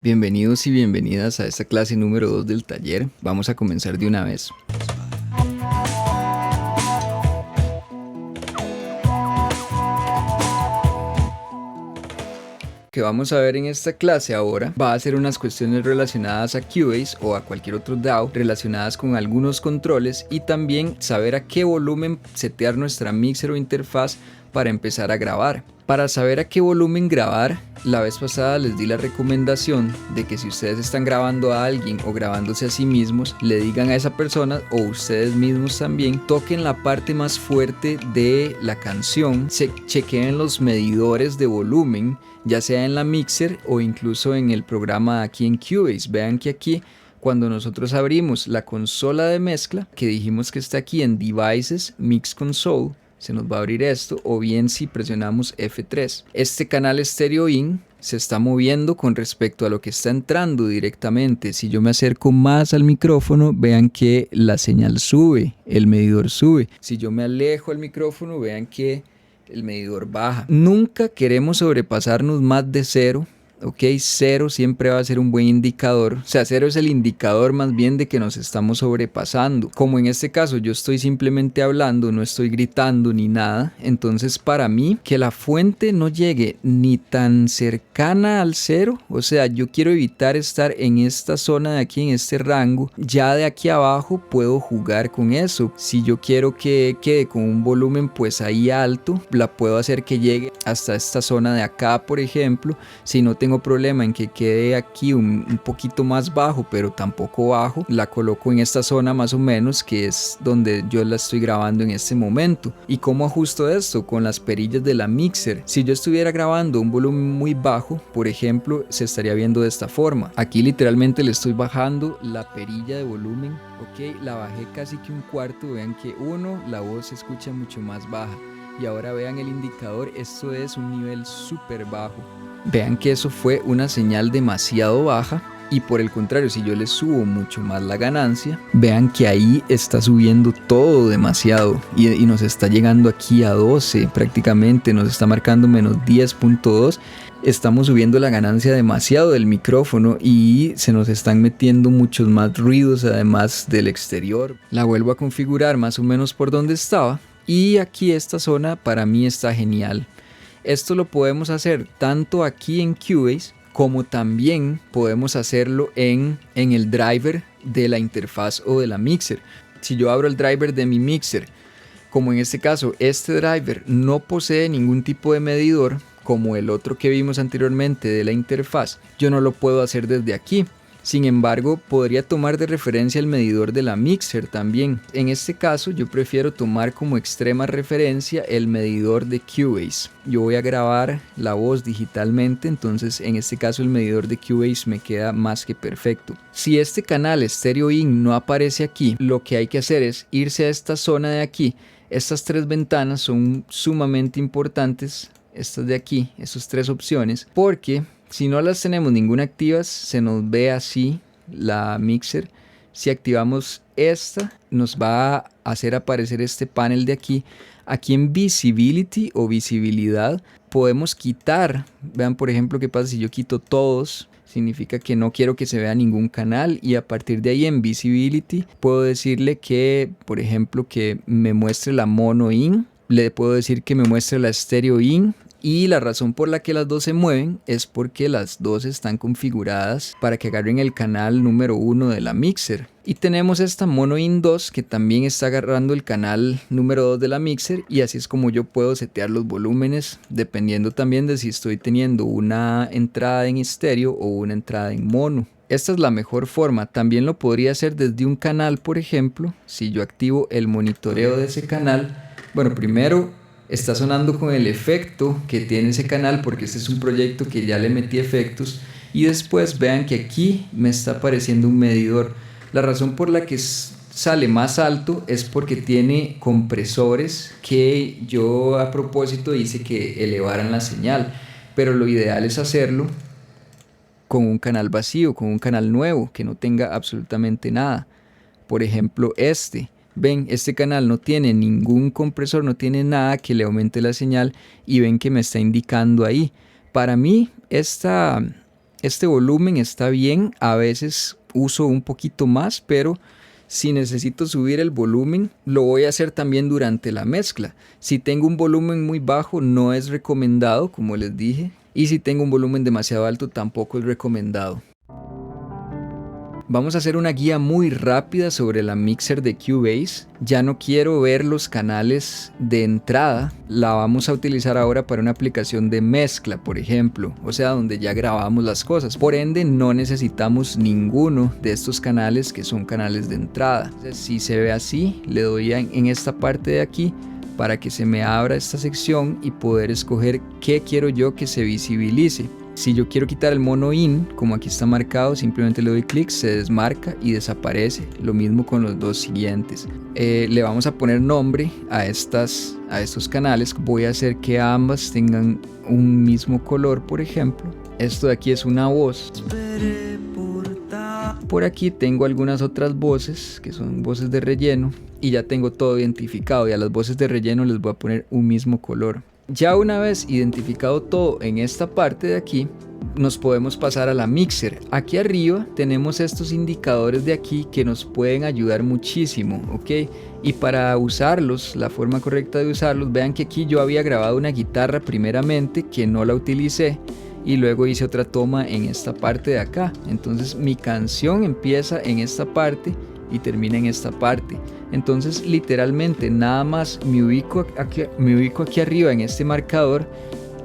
Bienvenidos y bienvenidas a esta clase número 2 del taller. Vamos a comenzar de una vez. Que vamos a ver en esta clase ahora va a ser unas cuestiones relacionadas a Cubase o a cualquier otro DAW relacionadas con algunos controles y también saber a qué volumen setear nuestra mixer o interfaz para empezar a grabar. Para saber a qué volumen grabar, la vez pasada les di la recomendación de que si ustedes están grabando a alguien o grabándose a sí mismos, le digan a esa persona o ustedes mismos también, toquen la parte más fuerte de la canción, chequeen los medidores de volumen, ya sea en la mixer o incluso en el programa aquí en Cubase. Vean que aquí cuando nosotros abrimos la consola de mezcla, que dijimos que está aquí en Devices, Mix Console, se nos va a abrir esto, o bien si presionamos F3. Este canal Stereo In se está moviendo con respecto a lo que está entrando directamente. Si yo me acerco más al micrófono, vean que la señal sube, el medidor sube. Si yo me alejo al micrófono, vean que el medidor baja. Nunca queremos sobrepasarnos más de 0. Ok, 0 siempre va a ser un buen indicador, o sea, 0 es el indicador más bien de que nos estamos sobrepasando. Como en este caso yo estoy simplemente hablando, no estoy gritando ni nada, entonces para mí que la fuente no llegue ni tan cercana al 0, o sea, yo quiero evitar estar en esta zona de aquí, en este rango, ya de aquí abajo puedo jugar con eso. Si yo quiero que quede con un volumen pues ahí alto, la puedo hacer que llegue hasta esta zona de acá, por ejemplo. Si no tengo problema en que quede aquí un poquito más bajo, pero tampoco bajo, la coloco en esta zona más o menos, que es donde yo la estoy grabando en este momento. ¿Y cómo ajusto esto? Con las perillas de la mixer. Si yo estuviera grabando un volumen muy bajo, por ejemplo, se estaría viendo de esta forma. Aquí literalmente le estoy bajando la perilla de volumen. Ok, la bajé casi que un cuarto. Vean que la voz se escucha mucho más baja. Y ahora vean el indicador, esto es un nivel súper bajo. Vean que eso fue una señal demasiado baja. Y por el contrario, si yo le subo mucho más la ganancia, vean que ahí está subiendo todo demasiado y nos está llegando aquí a 12 prácticamente, nos está marcando menos 10.2. Estamos subiendo la ganancia demasiado del micrófono y se nos están metiendo muchos más ruidos además del exterior. La vuelvo a configurar más o menos por donde estaba y aquí esta zona para mí está genial. Esto lo podemos hacer tanto aquí en Cubase como también podemos hacerlo en el driver de la interfaz o de la mixer. Si yo abro el driver de mi mixer, como en este caso este driver no posee ningún tipo de medidor como el otro que vimos anteriormente de la interfaz, yo no lo puedo hacer desde aquí. Sin embargo, podría tomar de referencia el medidor de la mixer también. En este caso, yo prefiero tomar como extrema referencia el medidor de Cubase. Yo voy a grabar la voz digitalmente, entonces en este caso el medidor de Cubase me queda más que perfecto. Si este canal Stereo In no aparece aquí, lo que hay que hacer es irse a esta zona de aquí. Estas tres ventanas son sumamente importantes, estas de aquí, estas tres opciones, porque si no las tenemos ninguna activas, se nos ve así la mixer. Si activamos esta, nos va a hacer aparecer este panel de aquí. Aquí en Visibility o visibilidad podemos quitar. Vean por ejemplo qué pasa si yo quito todos. Significa que no quiero que se vea ningún canal y a partir de ahí en Visibility puedo decirle que, por ejemplo, que me muestre la mono in. Le puedo decir que me muestre la stereo in. Y la razón por la que las dos se mueven es porque las dos están configuradas para que agarren el canal número 1 de la mixer. Y tenemos esta Mono In 2 que también está agarrando el canal número 2 de la mixer, y así es como yo puedo setear los volúmenes dependiendo también de si estoy teniendo una entrada en estéreo o una entrada en mono. Esta es la mejor forma. También lo podría hacer desde un canal, por ejemplo, si yo activo el monitoreo de ese canal. Bueno, primero está sonando con el efecto que tiene ese canal porque este es un proyecto que ya le metí efectos, y después vean que aquí me está apareciendo un medidor. La razón por la que sale más alto es porque tiene compresores que yo a propósito hice que elevaran la señal, pero lo ideal es hacerlo con un canal vacío, con un canal nuevo que no tenga absolutamente nada. Por ejemplo ven, este canal no tiene ningún compresor, no tiene nada que le aumente la señal, y ven que me está indicando ahí. Para mí este volumen está bien, a veces uso un poquito más, pero si necesito subir el volumen, lo voy a hacer también durante la mezcla. Si tengo un volumen muy bajo, no es recomendado, como les dije. Y si tengo un volumen demasiado alto, tampoco es recomendado. Vamos a hacer una guía muy rápida sobre la mixer de Cubase. Ya no quiero ver los canales de entrada. La vamos a utilizar ahora para una aplicación de mezcla, por ejemplo. O sea, donde ya grabamos las cosas. Por ende, no necesitamos ninguno de estos canales que son canales de entrada. Entonces, si se ve así, le doy en esta parte de aquí para que se me abra esta sección y poder escoger qué quiero yo que se visibilice. Si yo quiero quitar el mono in, como aquí está marcado, simplemente le doy clic, se desmarca y desaparece. Lo mismo con los dos siguientes. Le vamos a poner nombre a estos canales. Voy a hacer que ambas tengan un mismo color, por ejemplo. Esto de aquí es una voz. Por aquí tengo algunas otras voces, que son voces de relleno. Y ya tengo todo identificado. Y a las voces de relleno les voy a poner un mismo color. Ya una vez identificado todo en esta parte de aquí, nos podemos pasar a la mixer. Aquí arriba tenemos estos indicadores de aquí que nos pueden ayudar muchísimo, ¿ok? Y para usarlos, la forma correcta de usarlos, vean que aquí yo había grabado una guitarra primeramente que no la utilicé y luego hice otra toma en esta parte de acá. Entonces mi canción empieza en esta parte y termina en esta parte. Entonces literalmente nada más me ubico aquí arriba en este marcador,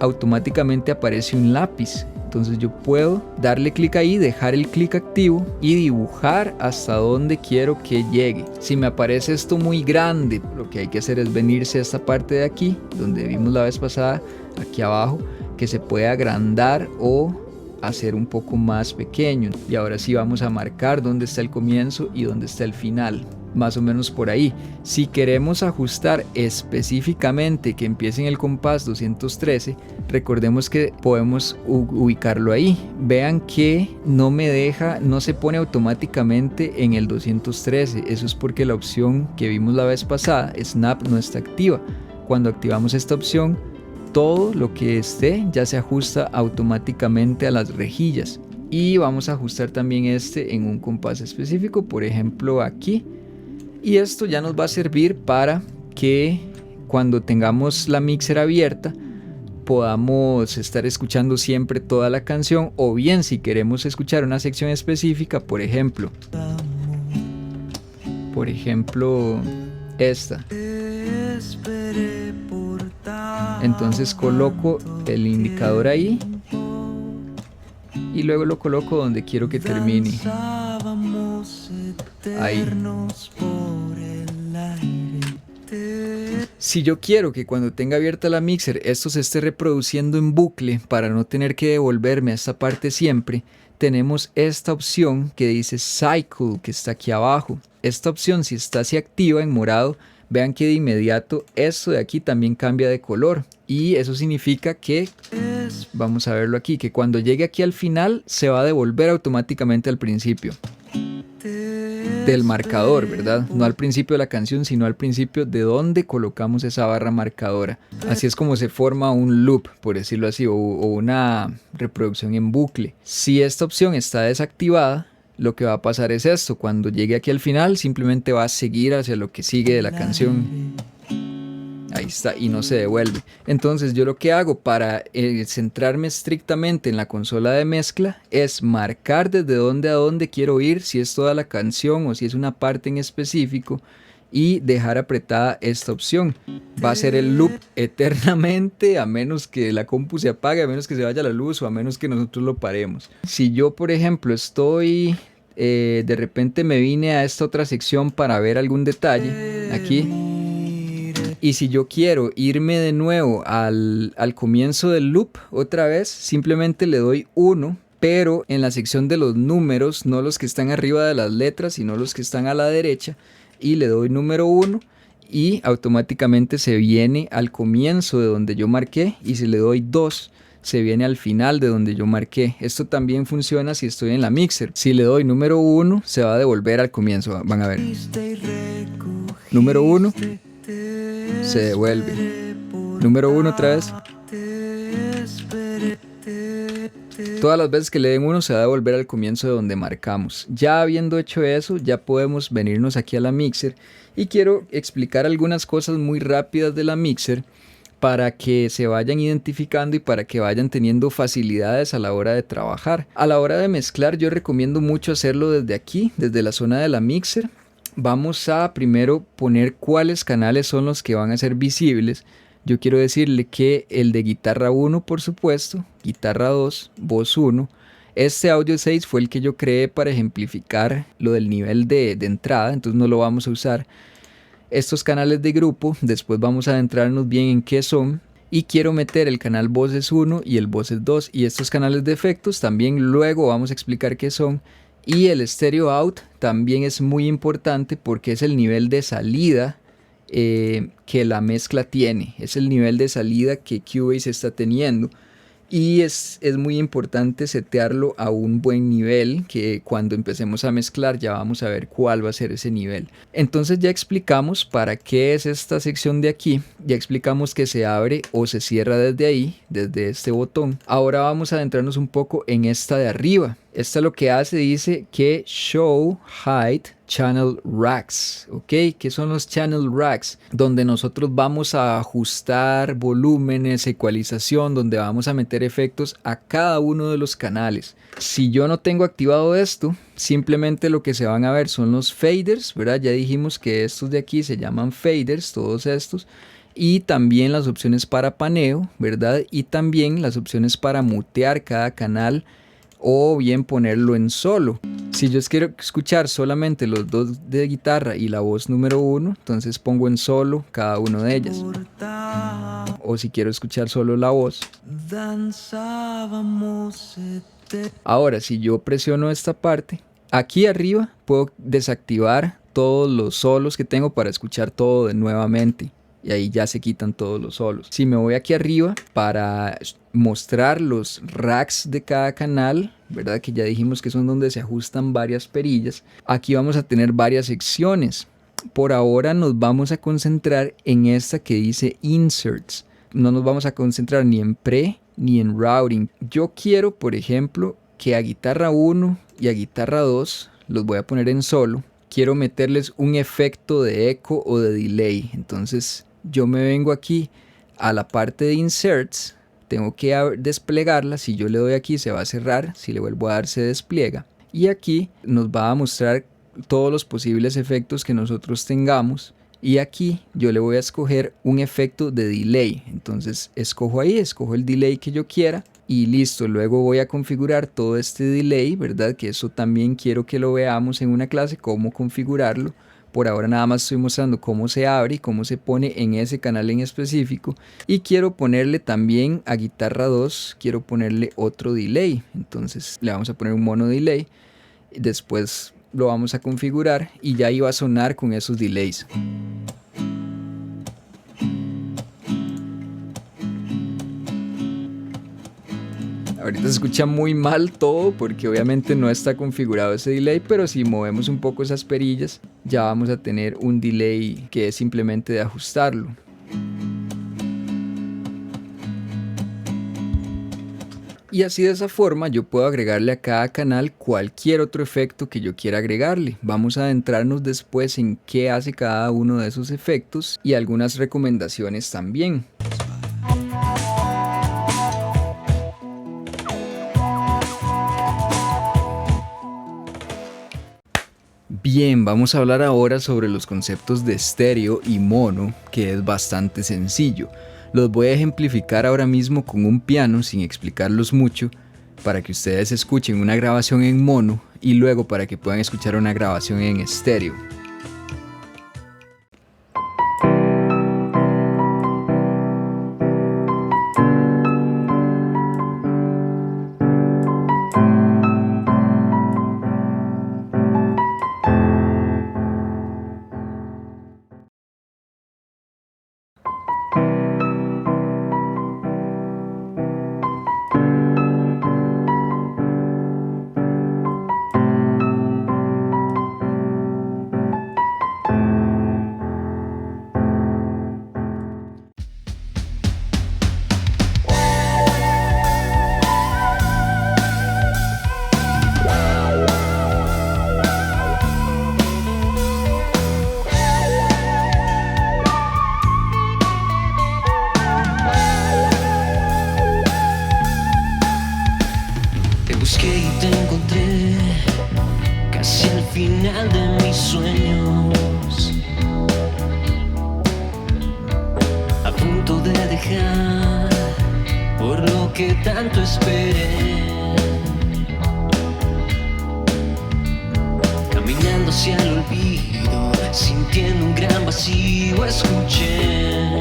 automáticamente aparece un lápiz. Entonces yo puedo darle clic ahí, dejar el clic activo y dibujar hasta donde quiero que llegue. Si me aparece esto muy grande, lo que hay que hacer es venirse a esta parte de aquí, donde vimos la vez pasada, aquí abajo, que se puede agrandar o hacer un poco más pequeño. Y ahora sí vamos a marcar dónde está el comienzo y dónde está el final. Más o menos por ahí. Si queremos ajustar específicamente que empiece en el compás 213, recordemos que podemos ubicarlo ahí. Vean que no me deja, no se pone automáticamente en el 213. Eso es porque la opción que vimos la vez pasada, Snap, no está activa. Cuando activamos esta opción, todo lo que esté ya se ajusta automáticamente a las rejillas. Y vamos a ajustar también este en un compás específico, por ejemplo aquí. Y esto ya nos va a servir para que cuando tengamos la mixer abierta podamos estar escuchando siempre toda la canción, o bien si queremos escuchar una sección específica, por ejemplo esta. Entonces coloco el indicador ahí y luego lo coloco donde quiero que termine. Ahí. Si yo quiero que cuando tenga abierta la mixer esto se esté reproduciendo en bucle para no tener que devolverme a esta parte siempre, tenemos esta opción que dice Cycle, que está aquí abajo. Esta opción, si está así activa en morado, vean que de inmediato esto de aquí también cambia de color. Y eso significa que, vamos a verlo aquí, que cuando llegue aquí al final se va a devolver automáticamente al principio del marcador, ¿verdad? No al principio de la canción, sino al principio de donde colocamos esa barra marcadora. Así es como se forma un loop, por decirlo así, o una reproducción en bucle. Si esta opción está desactivada, lo que va a pasar es esto: cuando llegue aquí al final, simplemente va a seguir hacia lo que sigue de la canción. Ahí está, y no se devuelve. Entonces yo lo que hago para centrarme estrictamente en la consola de mezcla es marcar desde dónde a dónde quiero ir, si es toda la canción o si es una parte en específico, y dejar apretada esta opción. Va a ser el loop eternamente, a menos que la compu se apague, a menos que se vaya la luz o a menos que nosotros lo paremos. Si yo, por ejemplo, estoy de repente me vine a esta otra sección para ver algún detalle aquí, y si yo quiero irme de nuevo al comienzo del loop otra vez, simplemente le doy 1, pero en la sección de los números, no los que están arriba de las letras, sino los que están a la derecha, y le doy número 1 y automáticamente se viene al comienzo de donde yo marqué, y si le doy 2 se viene al final de donde yo marqué. Esto también funciona si estoy en la mixer. Si le doy número 1 se va a devolver al comienzo, van a ver. Número 1 se devuelve. Número 1 otra vez. Todas las veces que le den 1 se va a devolver al comienzo de donde marcamos. Ya habiendo hecho eso, ya podemos venirnos aquí a la mixer y quiero explicar algunas cosas muy rápidas de la mixer para que se vayan identificando y para que vayan teniendo facilidades a la hora de trabajar. A la hora de mezclar yo recomiendo mucho hacerlo desde aquí, desde la zona de la mixer. Vamos a primero poner cuáles canales son los que van a ser visibles. Yo quiero decirle que el de guitarra 1, por supuesto, guitarra 2, voz 1. Este audio 6 fue el que yo creé para ejemplificar lo del nivel de entrada, entonces no lo vamos a usar. Estos canales de grupo, después vamos a adentrarnos bien en qué son. Y quiero meter el canal voces 1 y el voces 2. Y estos canales de efectos también luego vamos a explicar qué son. Y el stereo out también es muy importante porque es el nivel de salida que la mezcla tiene. Es el nivel de salida que Cubase está teniendo. Y es muy importante setearlo a un buen nivel, que cuando empecemos a mezclar ya vamos a ver cuál va a ser ese nivel. Entonces ya explicamos para qué es esta sección de aquí, ya explicamos que se abre o se cierra desde ahí, desde este botón. Ahora vamos a adentrarnos un poco en esta de arriba. Esta lo que hace, dice que Show Height Channel Racks, ¿ok? ¿Qué son los Channel Racks? Donde nosotros vamos a ajustar volúmenes, ecualización, donde vamos a meter efectos a cada uno de los canales. Si yo no tengo activado esto, simplemente lo que se van a ver son los faders, ¿verdad? Ya dijimos que estos de aquí se llaman faders, todos estos. Y también las opciones para paneo, ¿verdad? Y también las opciones para mutear cada canal o bien ponerlo en solo. Si yo quiero escuchar solamente los dos de guitarra y la voz número 1, entonces pongo en solo cada uno de ellas. O si quiero escuchar solo la voz. Ahora, si yo presiono esta parte, aquí arriba puedo desactivar todos los solos que tengo para escuchar todo nuevamente. Y ahí ya se quitan todos los solos. Si me voy aquí arriba para mostrar los racks de cada canal, ¿verdad? Que ya dijimos que son donde se ajustan varias perillas. Aquí vamos a tener varias secciones. Por ahora nos vamos a concentrar en esta que dice Inserts. No nos vamos a concentrar ni en Pre ni en Routing. Yo quiero, por ejemplo, que a guitarra 1 y a guitarra 2 los voy a poner en solo. Quiero meterles un efecto de eco o de delay. Entonces yo me vengo aquí a la parte de Inserts, tengo que desplegarla. Si yo le doy aquí se va a cerrar, si le vuelvo a dar se despliega. Y aquí nos va a mostrar todos los posibles efectos que nosotros tengamos. Y aquí yo le voy a escoger un efecto de delay. Entonces escojo ahí, escojo el delay que yo quiera. Y listo, luego voy a configurar todo este delay, ¿verdad? Que eso también quiero que lo veamos en una clase, cómo configurarlo. Por ahora nada más estoy mostrando cómo se abre y cómo se pone en ese canal en específico. Y quiero ponerle también a guitarra 2, quiero ponerle otro delay. Entonces le vamos a poner un mono delay. Después lo vamos a configurar y ya iba a sonar con esos delays. Ahorita se escucha muy mal todo porque obviamente no está configurado ese delay, pero si movemos un poco esas perillas ya vamos a tener un delay que es simplemente de ajustarlo. Y así de esa forma yo puedo agregarle a cada canal cualquier otro efecto que yo quiera agregarle. Vamos a adentrarnos después en qué hace cada uno de esos efectos y algunas recomendaciones también. Bien, vamos a hablar ahora sobre los conceptos de estéreo y mono, que es bastante sencillo. Los voy a ejemplificar ahora mismo con un piano sin explicarlos mucho, para que ustedes escuchen una grabación en mono y luego para que puedan escuchar una grabación en estéreo. que tanto esperé. Caminando hacia el olvido, sintiendo un gran vacío, escuché.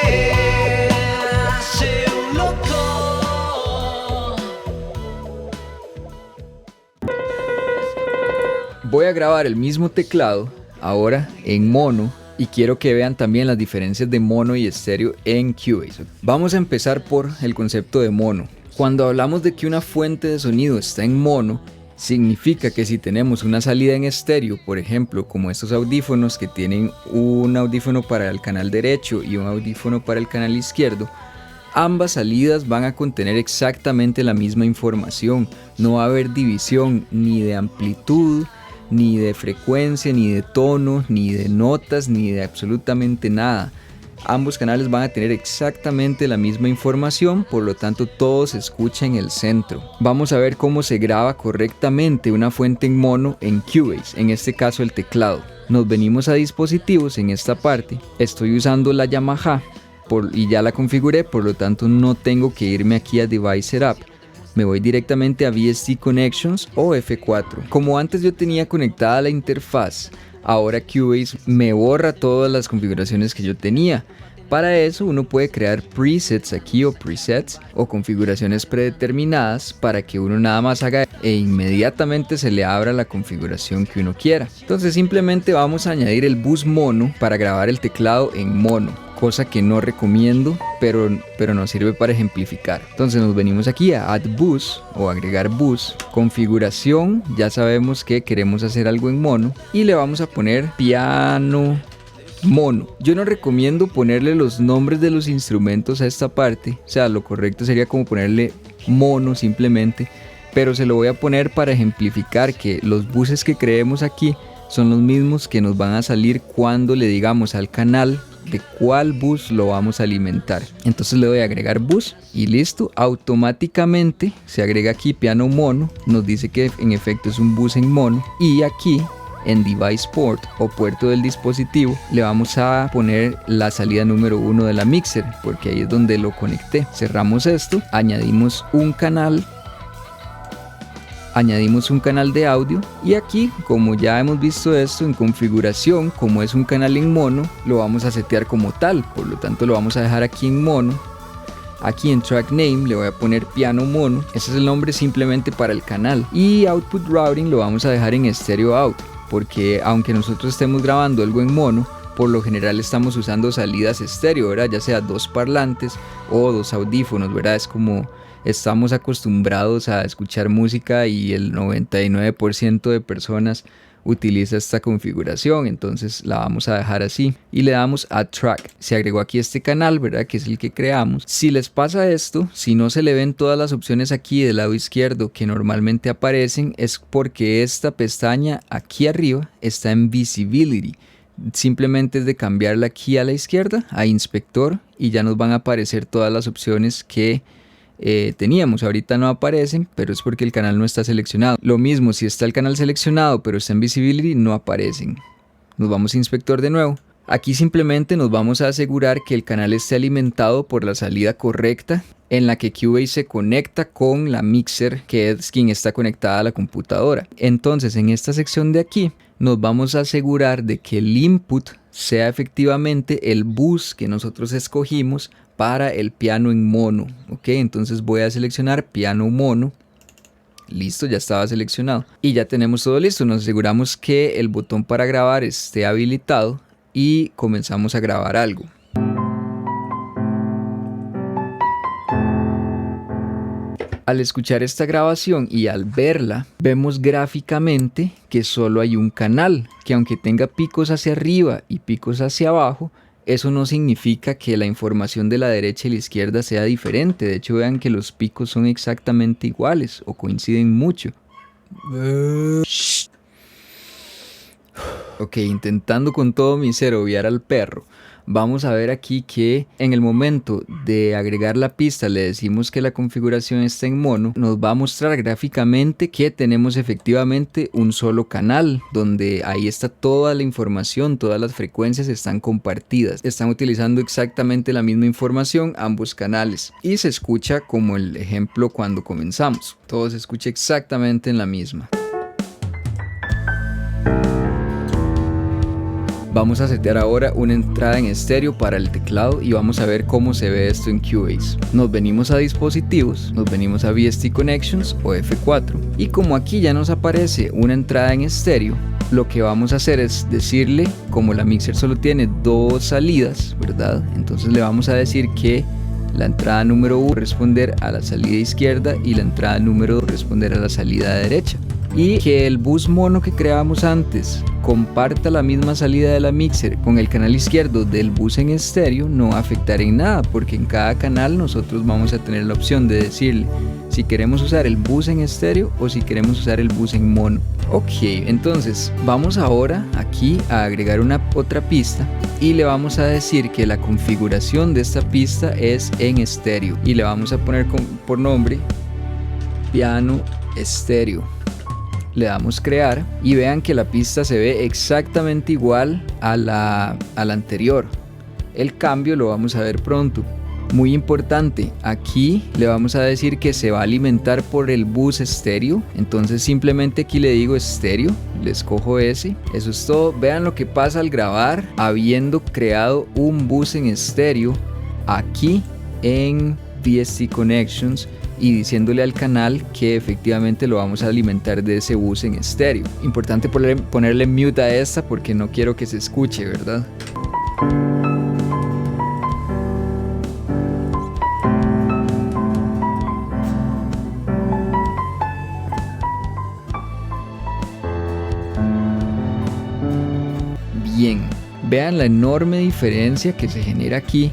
¿Qué hace un loco? Voy a grabar el mismo teclado ahora en mono y quiero que vean también las diferencias de mono y estéreo en Cubase. Vamos a empezar por el concepto de mono. Cuando hablamos de que una fuente de sonido está en mono, significa que si tenemos una salida en estéreo, por ejemplo, como estos audífonos que tienen un audífono para el canal derecho y un audífono para el canal izquierdo, ambas salidas van a contener exactamente la misma información. No va a haber división ni de amplitud, ni de frecuencia, ni de tono, ni de notas, ni de absolutamente nada. Ambos canales van a tener exactamente la misma información, por lo tanto todo se escucha en el centro. Vamos a ver cómo se graba correctamente una fuente en mono en Cubase, en este caso el teclado. Nos venimos a dispositivos en esta parte. Estoy usando la Yamaha y ya la configuré, por lo tanto no tengo que irme aquí a Device Setup. Me voy directamente a VST Connections o F4. Como antes yo tenía conectada la interfaz, ahora Cubase me borra todas las configuraciones que yo tenía. Para eso uno puede crear presets aquí o presets o configuraciones predeterminadas para que uno nada más haga e inmediatamente se le abra la configuración que uno quiera. Entonces simplemente vamos a añadir el bus mono para grabar el teclado en mono, cosa que no recomiendo, pero nos sirve para ejemplificar. Entonces nos venimos aquí a Add Bus o agregar bus, configuración, ya sabemos que queremos hacer algo en mono y le vamos a poner piano mono. Yo no recomiendo ponerle los nombres de los instrumentos a esta parte, o sea, lo correcto sería como ponerle mono simplemente, pero se lo voy a poner para ejemplificar que los buses que creemos aquí son los mismos que nos van a salir cuando le digamos al canal de cuál bus lo vamos a alimentar. Entonces le doy a agregar bus y listo, automáticamente se agrega aquí piano mono, nos dice que en efecto es un bus en mono, y aquí en Device Port o puerto del dispositivo le vamos a poner la salida número 1 de la mixer, porque ahí es donde lo conecté. Cerramos esto, añadimos un canal de audio y aquí, como ya hemos visto esto en configuración, como es un canal en mono, lo vamos a setear como tal, por lo tanto lo vamos a dejar aquí en mono. Aquí en track name le voy a poner piano mono, ese es el nombre simplemente para el canal, y output routing lo vamos a dejar en stereo out, porque aunque nosotros estemos grabando algo en mono, por lo general estamos usando salidas estéreo, ¿verdad? Ya sea dos parlantes o dos audífonos, ¿verdad? Es como estamos acostumbrados a escuchar música y el 99% de personas utiliza esta configuración, entonces la vamos a dejar así y le damos Add Track. Se agregó aquí este canal, ¿verdad? Que es el que creamos. Si les pasa esto, si no se le ven todas las opciones aquí del lado izquierdo que normalmente aparecen, es porque esta pestaña aquí arriba está en Visibility. Simplemente es de cambiarla aquí a la izquierda, a Inspector, y ya nos van a aparecer todas las opciones que teníamos. Ahorita no aparecen, pero es porque el canal no está seleccionado. Lo mismo, si está el canal seleccionado pero está en Visibility, no aparecen. Nos vamos a Inspector de nuevo. Aquí simplemente nos vamos a asegurar que el canal esté alimentado por la salida correcta en la que Cubase se conecta con la mixer, que es quien está conectada a la computadora. Entonces en esta sección de aquí nos vamos a asegurar de que el input sea efectivamente el bus que nosotros escogimos para el piano en mono. Ok, entonces voy a seleccionar piano mono. Listo, ya estaba seleccionado y ya tenemos todo listo. Nos aseguramos que el botón para grabar esté habilitado y comenzamos a grabar algo. Al escuchar esta grabación y al verla, vemos gráficamente que solo hay un canal, que aunque tenga picos hacia arriba y picos hacia abajo, eso no significa que la información de la derecha y la izquierda sea diferente. De hecho, vean que los picos son exactamente iguales o coinciden mucho. Ok, intentando con todo mi ser obviar al perro. vamos a ver aquí que en el momento de agregar la pista le decimos que la configuración está en mono, nos va a mostrar gráficamente que tenemos efectivamente un solo canal, donde ahí está toda la información, todas las frecuencias están compartidas, están utilizando exactamente la misma información ambos canales y se escucha como el ejemplo cuando comenzamos, todo se escucha exactamente en la misma. Vamos a setear ahora una entrada en estéreo para el teclado y vamos a ver cómo se ve esto en Cubase. Nos venimos a dispositivos, nos venimos a VST Connections o F4 y como aquí ya nos aparece una entrada en estéreo, lo que vamos a hacer es decirle, como la mixer solo tiene dos salidas, ¿verdad? Entonces le vamos a decir que la entrada número 1 responder a la salida izquierda y la entrada número 2 responder a la salida derecha. Y que el bus mono que creamos antes comparta la misma salida de la mixer con el canal izquierdo del bus en estéreo no va a afectar en nada, porque en cada canal nosotros vamos a tener la opción de decirle si queremos usar el bus en estéreo o si queremos usar el bus en mono. Ok, entonces vamos ahora aquí a agregar otra pista y le vamos a decir que la configuración de esta pista es en estéreo y le vamos a poner por nombre piano estéreo. Le damos crear y vean que la pista se ve exactamente igual a la anterior. El cambio lo vamos a ver pronto. Muy importante, aquí le vamos a decir que se va a alimentar por el bus estéreo. Entonces simplemente aquí le digo estéreo, le escojo ese. Eso es todo. Vean lo que pasa al grabar habiendo creado un bus en estéreo aquí en VST Connections y diciéndole al canal que efectivamente lo vamos a alimentar de ese bus en estéreo. Importante ponerle mute a esta porque no quiero que se escuche, ¿verdad? Bien, vean la enorme diferencia que se genera aquí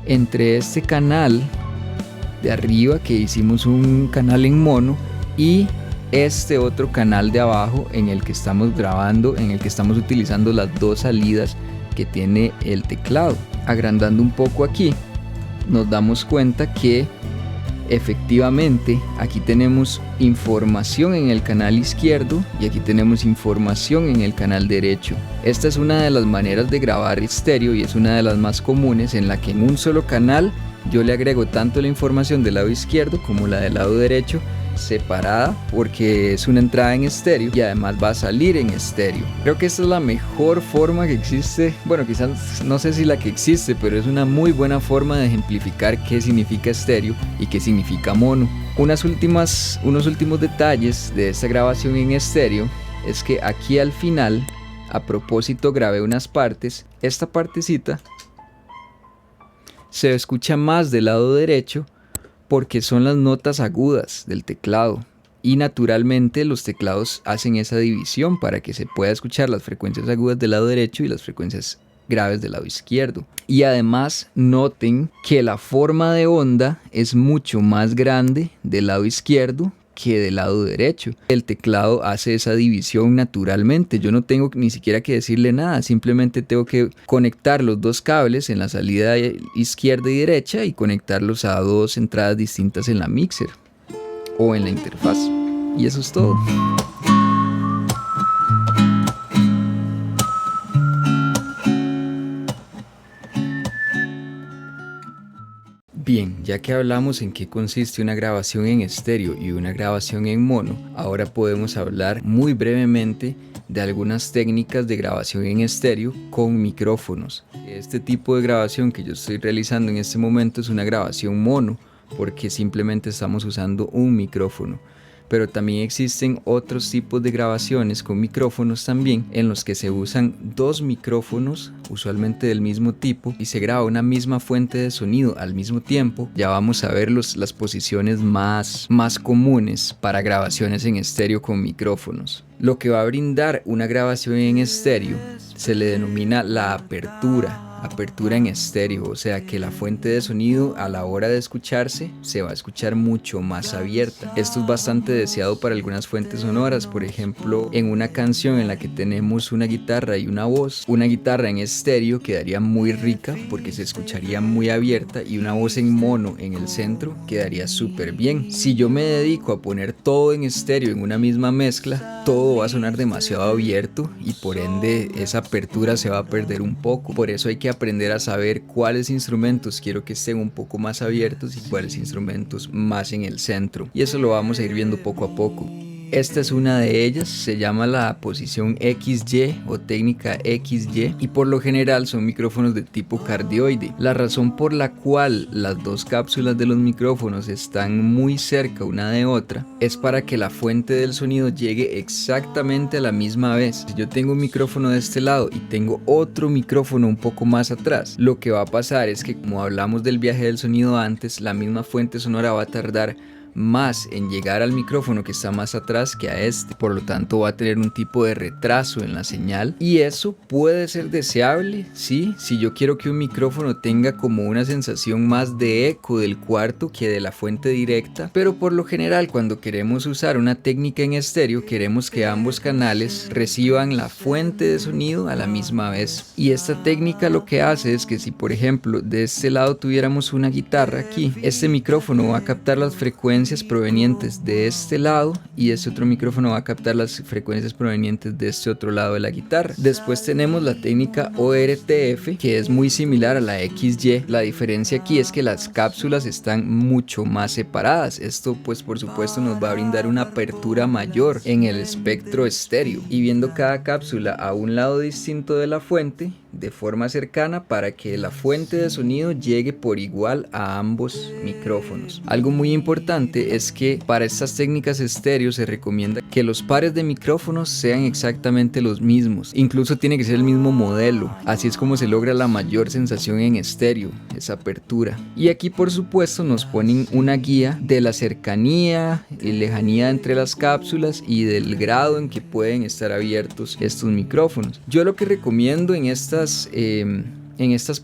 entre este canal de arriba, que hicimos un canal en mono, y este otro canal de abajo en el que estamos grabando, en el que estamos utilizando las dos salidas que tiene el teclado. Agrandando un poco aquí, nos damos cuenta que efectivamente aquí tenemos información en el canal izquierdo y aquí tenemos información en el canal derecho. Esta es una de las maneras de grabar estéreo y es una de las más comunes, en la que en un solo canal yo le agrego tanto la información del lado izquierdo como la del lado derecho separada, porque es una entrada en estéreo y además va a salir en estéreo. Creo que esta es la mejor forma que existe, bueno, quizás no sé si la que existe, pero es una muy buena forma de ejemplificar qué significa estéreo y qué significa mono. Unos últimos detalles de esta grabación en estéreo es que aquí al final, a propósito, grabé unas partes. Esta partecita se escucha más del lado derecho porque son las notas agudas del teclado y naturalmente los teclados hacen esa división para que se pueda escuchar las frecuencias agudas del lado derecho y las frecuencias graves del lado izquierdo. Y además noten que la forma de onda es mucho más grande del lado izquierdo que del lado derecho. El teclado hace esa división naturalmente, yo no tengo ni siquiera que decirle nada, simplemente tengo que conectar los dos cables en la salida izquierda y derecha y conectarlos a dos entradas distintas en la mixer o en la interfaz, y eso es todo. Bien, ya que hablamos en qué consiste una grabación en estéreo y una grabación en mono, ahora podemos hablar muy brevemente de algunas técnicas de grabación en estéreo con micrófonos. Este tipo de grabación que yo estoy realizando en este momento es una grabación mono, porque simplemente estamos usando un micrófono. Pero también existen otros tipos de grabaciones con micrófonos también, en los que se usan dos micrófonos, usualmente del mismo tipo, y se graba una misma fuente de sonido al mismo tiempo. Ya vamos a ver las posiciones más comunes para grabaciones en estéreo con micrófonos. Lo que va a brindar una grabación en estéreo se le denomina la apertura. apertura en estéreo, o sea que la fuente de sonido a la hora de escucharse se va a escuchar mucho más abierta. Esto es bastante deseado para algunas fuentes sonoras, por ejemplo en una canción en la que tenemos una guitarra y una voz. Una guitarra en estéreo quedaría muy rica porque se escucharía muy abierta, y una voz en mono en el centro quedaría súper bien. Si yo me dedico a poner todo en estéreo en una misma mezcla, todo va a sonar demasiado abierto y por ende esa apertura se va a perder un poco. Por eso hay que aprender a saber cuáles instrumentos quiero que estén un poco más abiertos y cuáles instrumentos más en el centro, y eso lo vamos a ir viendo poco a poco. Esta es una de ellas, se llama la posición XY o técnica XY, y por lo general son micrófonos de tipo cardioide. La razón por la cual las dos cápsulas de los micrófonos están muy cerca una de otra es para que la fuente del sonido llegue exactamente a la misma vez. Si yo tengo un micrófono de este lado y tengo otro micrófono un poco más atrás, lo que va a pasar es que, como hablamos del viaje del sonido antes, la misma fuente sonora va a tardar más en llegar al micrófono que está más atrás que a este, por lo tanto va a tener un tipo de retraso en la señal, y eso puede ser deseable, ¿sí? Si yo quiero que un micrófono tenga como una sensación más de eco del cuarto que de la fuente directa, pero por lo general cuando queremos usar una técnica en estéreo queremos que ambos canales reciban la fuente de sonido a la misma vez, y esta técnica lo que hace es que si por ejemplo de este lado tuviéramos una guitarra aquí, este micrófono va a captar las frecuencias provenientes de este lado y este otro micrófono va a captar las frecuencias provenientes de este otro lado de la guitarra. Después tenemos la técnica ORTF, que es muy similar a la XY. La diferencia aquí es que las cápsulas están mucho más separadas. Esto pues por supuesto nos va a brindar una apertura mayor en el espectro estéreo, y viendo cada cápsula a un lado distinto de la fuente de forma cercana para que la fuente de sonido llegue por igual a ambos micrófonos. Algo muy importante es que para estas técnicas estéreo se recomienda que los pares de micrófonos sean exactamente los mismos, incluso tiene que ser el mismo modelo, así es como se logra la mayor sensación en estéreo, esa apertura. Y aquí por supuesto nos ponen una guía de la cercanía y lejanía entre las cápsulas y del grado en que pueden estar abiertos estos micrófonos. Yo lo que recomiendo en estas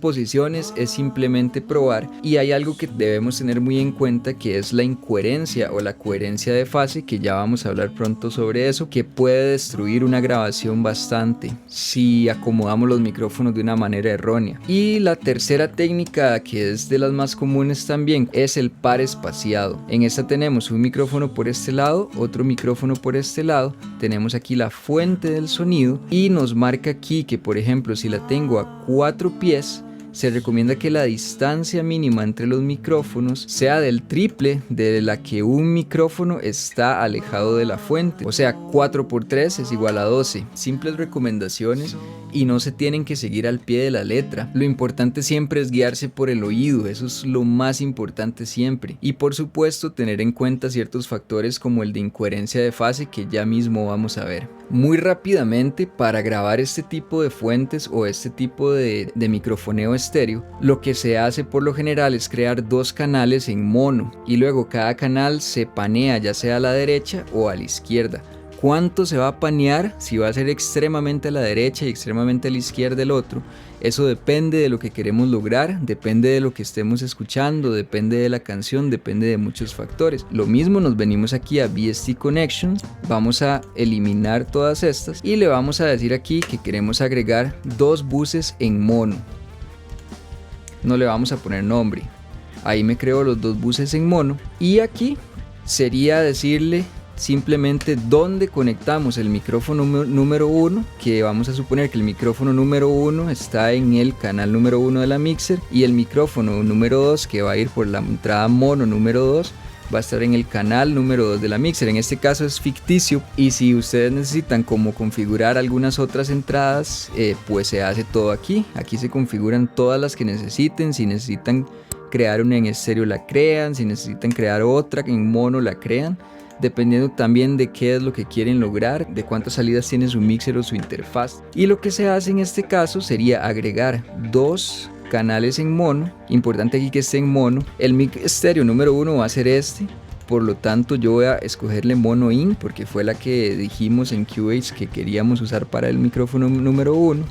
posiciones es simplemente probar, y hay algo que debemos tener muy en cuenta, que es la incoherencia o la coherencia de fase, que ya vamos a hablar pronto sobre eso, que puede destruir una grabación bastante si acomodamos los micrófonos de una manera errónea. Y la tercera técnica, que es de las más comunes también, es el par espaciado. En esta tenemos un micrófono por este lado, otro micrófono por este lado, tenemos aquí la fuente del sonido y nos marca aquí que por ejemplo si la tengo a 4 pies, se recomienda que la distancia mínima entre los micrófonos sea del triple de la que un micrófono está alejado de la fuente, o sea 4 por 3 es igual a 12. Simples recomendaciones y no se tienen que seguir al pie de la letra. Lo importante siempre es guiarse por el oído, eso es lo más importante siempre, y por supuesto tener en cuenta ciertos factores como el de incoherencia de fase, que ya mismo vamos a ver. Muy rápidamente, para grabar este tipo de fuentes o este tipo de microfoneo estéreo, lo que se hace por lo general es crear dos canales en mono, y luego cada canal se panea ya sea a la derecha o a la izquierda. ¿Cuánto se va a panear? Si va a ser extremadamente a la derecha y extremadamente a la izquierda el otro, eso depende de lo que queremos lograr, depende de lo que estemos escuchando, depende de la canción, depende de muchos factores. Lo mismo, nos venimos aquí a VST Connections, vamos a eliminar todas estas y le vamos a decir aquí que queremos agregar dos buses en mono. No le vamos a poner nombre, ahí me creo los dos buses en mono, y aquí sería decirle simplemente dónde conectamos el micrófono número 1, que vamos a suponer que el micrófono número 1 está en el canal número 1 de la mixer, y el micrófono número 2, que va a ir por la entrada mono número 2, va a estar en el canal número 2 de la mixer. En este caso es ficticio, y si ustedes necesitan como configurar algunas otras entradas, pues se hace todo aquí. Aquí se configuran todas las que necesiten. Si necesitan crear una en estéreo la crean, si necesitan crear otra en mono la crean, dependiendo también de qué es lo que quieren lograr, de cuántas salidas tiene su mixer o su interfaz. Y lo que se hace en este caso sería agregar dos canales en mono. Importante aquí que esté en mono. El mic estéreo número 1 va a ser este, por lo tanto yo voy a escogerle mono in, porque fue la que dijimos en Cubase que queríamos usar para el micrófono número 1.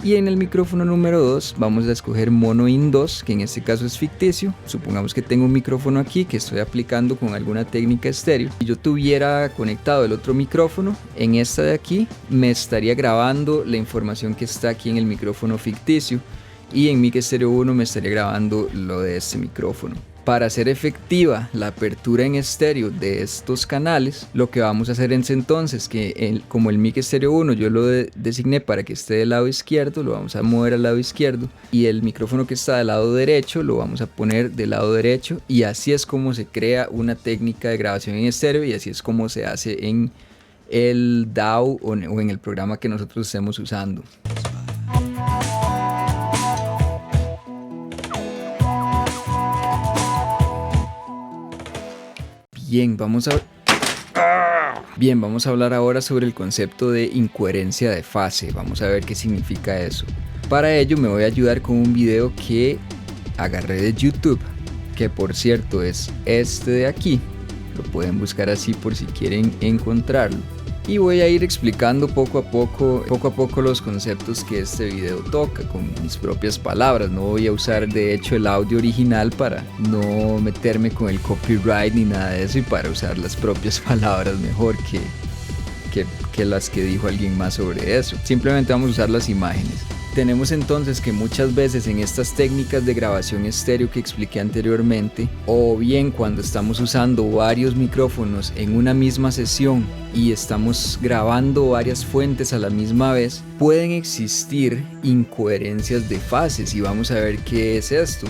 Y en el micrófono número 2 vamos a escoger mono in 2, que en este caso es ficticio. Supongamos que tengo un micrófono aquí que estoy aplicando con alguna técnica estéreo. Si yo tuviera conectado el otro micrófono, en esta de aquí me estaría grabando la información que está aquí en el micrófono ficticio, y en Mic Stereo 1 me estaría grabando lo de este micrófono. Para hacer efectiva la apertura en estéreo de estos canales, lo que vamos a hacer es entonces que como el Mic Stereo 1 yo lo designé para que esté del lado izquierdo, lo vamos a mover al lado izquierdo, y el micrófono que está del lado derecho lo vamos a poner del lado derecho, y así es como se crea una técnica de grabación en estéreo, y así es como se hace en el DAW o en el programa que nosotros estemos usando. Bien, vamos a hablar ahora sobre el concepto de incoherencia de fase. Vamos a ver qué significa eso. Para ello me voy a ayudar con un video que agarré de YouTube, que por cierto es este de aquí. Lo pueden buscar así por si quieren encontrarlo. Y voy a ir explicando poco a poco los conceptos que este video toca con mis propias palabras. No voy a usar de hecho el audio original para no meterme con el copyright ni nada de eso, y para usar las propias palabras mejor que las que dijo alguien más sobre eso. Simplemente vamos a usar las imágenes. Tenemos entonces que muchas veces en estas técnicas de grabación estéreo que expliqué anteriormente, o bien cuando estamos usando varios micrófonos en una misma sesión y estamos grabando varias fuentes a la misma vez, pueden existir incoherencias de fases, y vamos a ver qué es esto.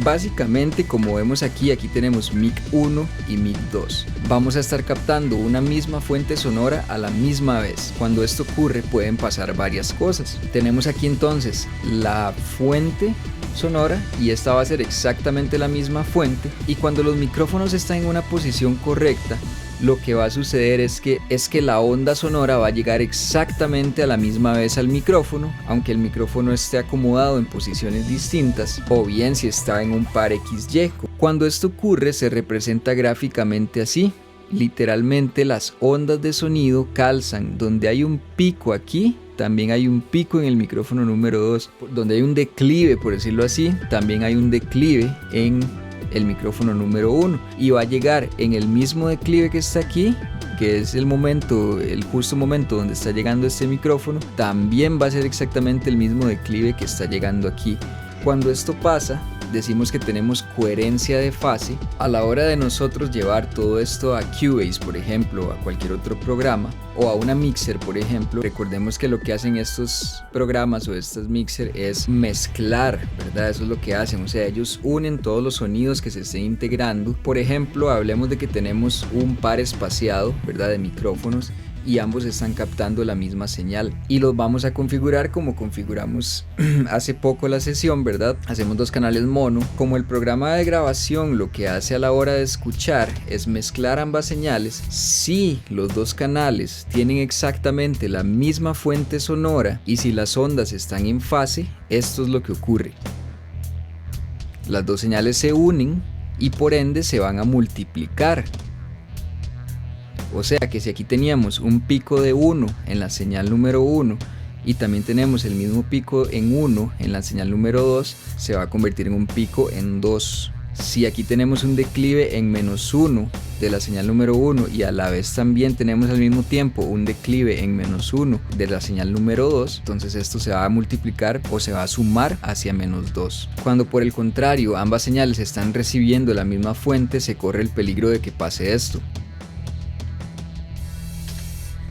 Básicamente, como vemos aquí tenemos mic 1 y mic 2. Vamos a estar captando una misma fuente sonora a la misma vez. Cuando esto ocurre pueden pasar varias cosas. Tenemos aquí entonces la fuente sonora, y esta va a ser exactamente la misma fuente, y cuando los micrófonos están en una posición correcta, lo que va a suceder es que la onda sonora va a llegar exactamente a la misma vez al micrófono, aunque el micrófono esté acomodado en posiciones distintas, o bien si está en un par XY. Cuando esto ocurre se representa gráficamente así. Literalmente las ondas de sonido calzan. Donde hay un pico aquí, también hay un pico en el micrófono número 2. Donde hay un declive, por decirlo así, también hay un declive en el micrófono número 1, y va a llegar en el mismo declive que está aquí, que es el justo momento donde está llegando este micrófono. También va a ser exactamente el mismo declive que está llegando aquí. Cuando esto pasa, decimos que tenemos coherencia de fase. A la hora de nosotros llevar todo esto a Cubase, por ejemplo, a cualquier otro programa, o a una mixer, por ejemplo, recordemos que lo que hacen estos programas o estas mixer es mezclar, ¿verdad? Eso es lo que hacen, o sea, ellos unen todos los sonidos que se estén integrando. Por ejemplo, hablemos de que tenemos un par espaciado, ¿verdad?, de micrófonos, y ambos están captando la misma señal, y los vamos a configurar como configuramos hace poco la sesión, ¿verdad? Hacemos dos canales mono. Como el programa de grabación lo que hace a la hora de escuchar es mezclar ambas señales, si los dos canales tienen exactamente la misma fuente sonora y si las ondas están en fase, esto es lo que ocurre. Las dos señales se unen y por ende se van a multiplicar. O sea que si aquí teníamos un pico de 1 en la señal número 1 y también tenemos el mismo pico en 1 en la señal número 2, se va a convertir en un pico en 2. Si aquí tenemos un declive en -1 de la señal número 1 y a la vez también tenemos al mismo tiempo un declive en -1 de la señal número 2, entonces esto se va a multiplicar o se va a sumar hacia -2. Cuando por el contrario ambas señales están recibiendo la misma fuente, se corre el peligro de que pase esto.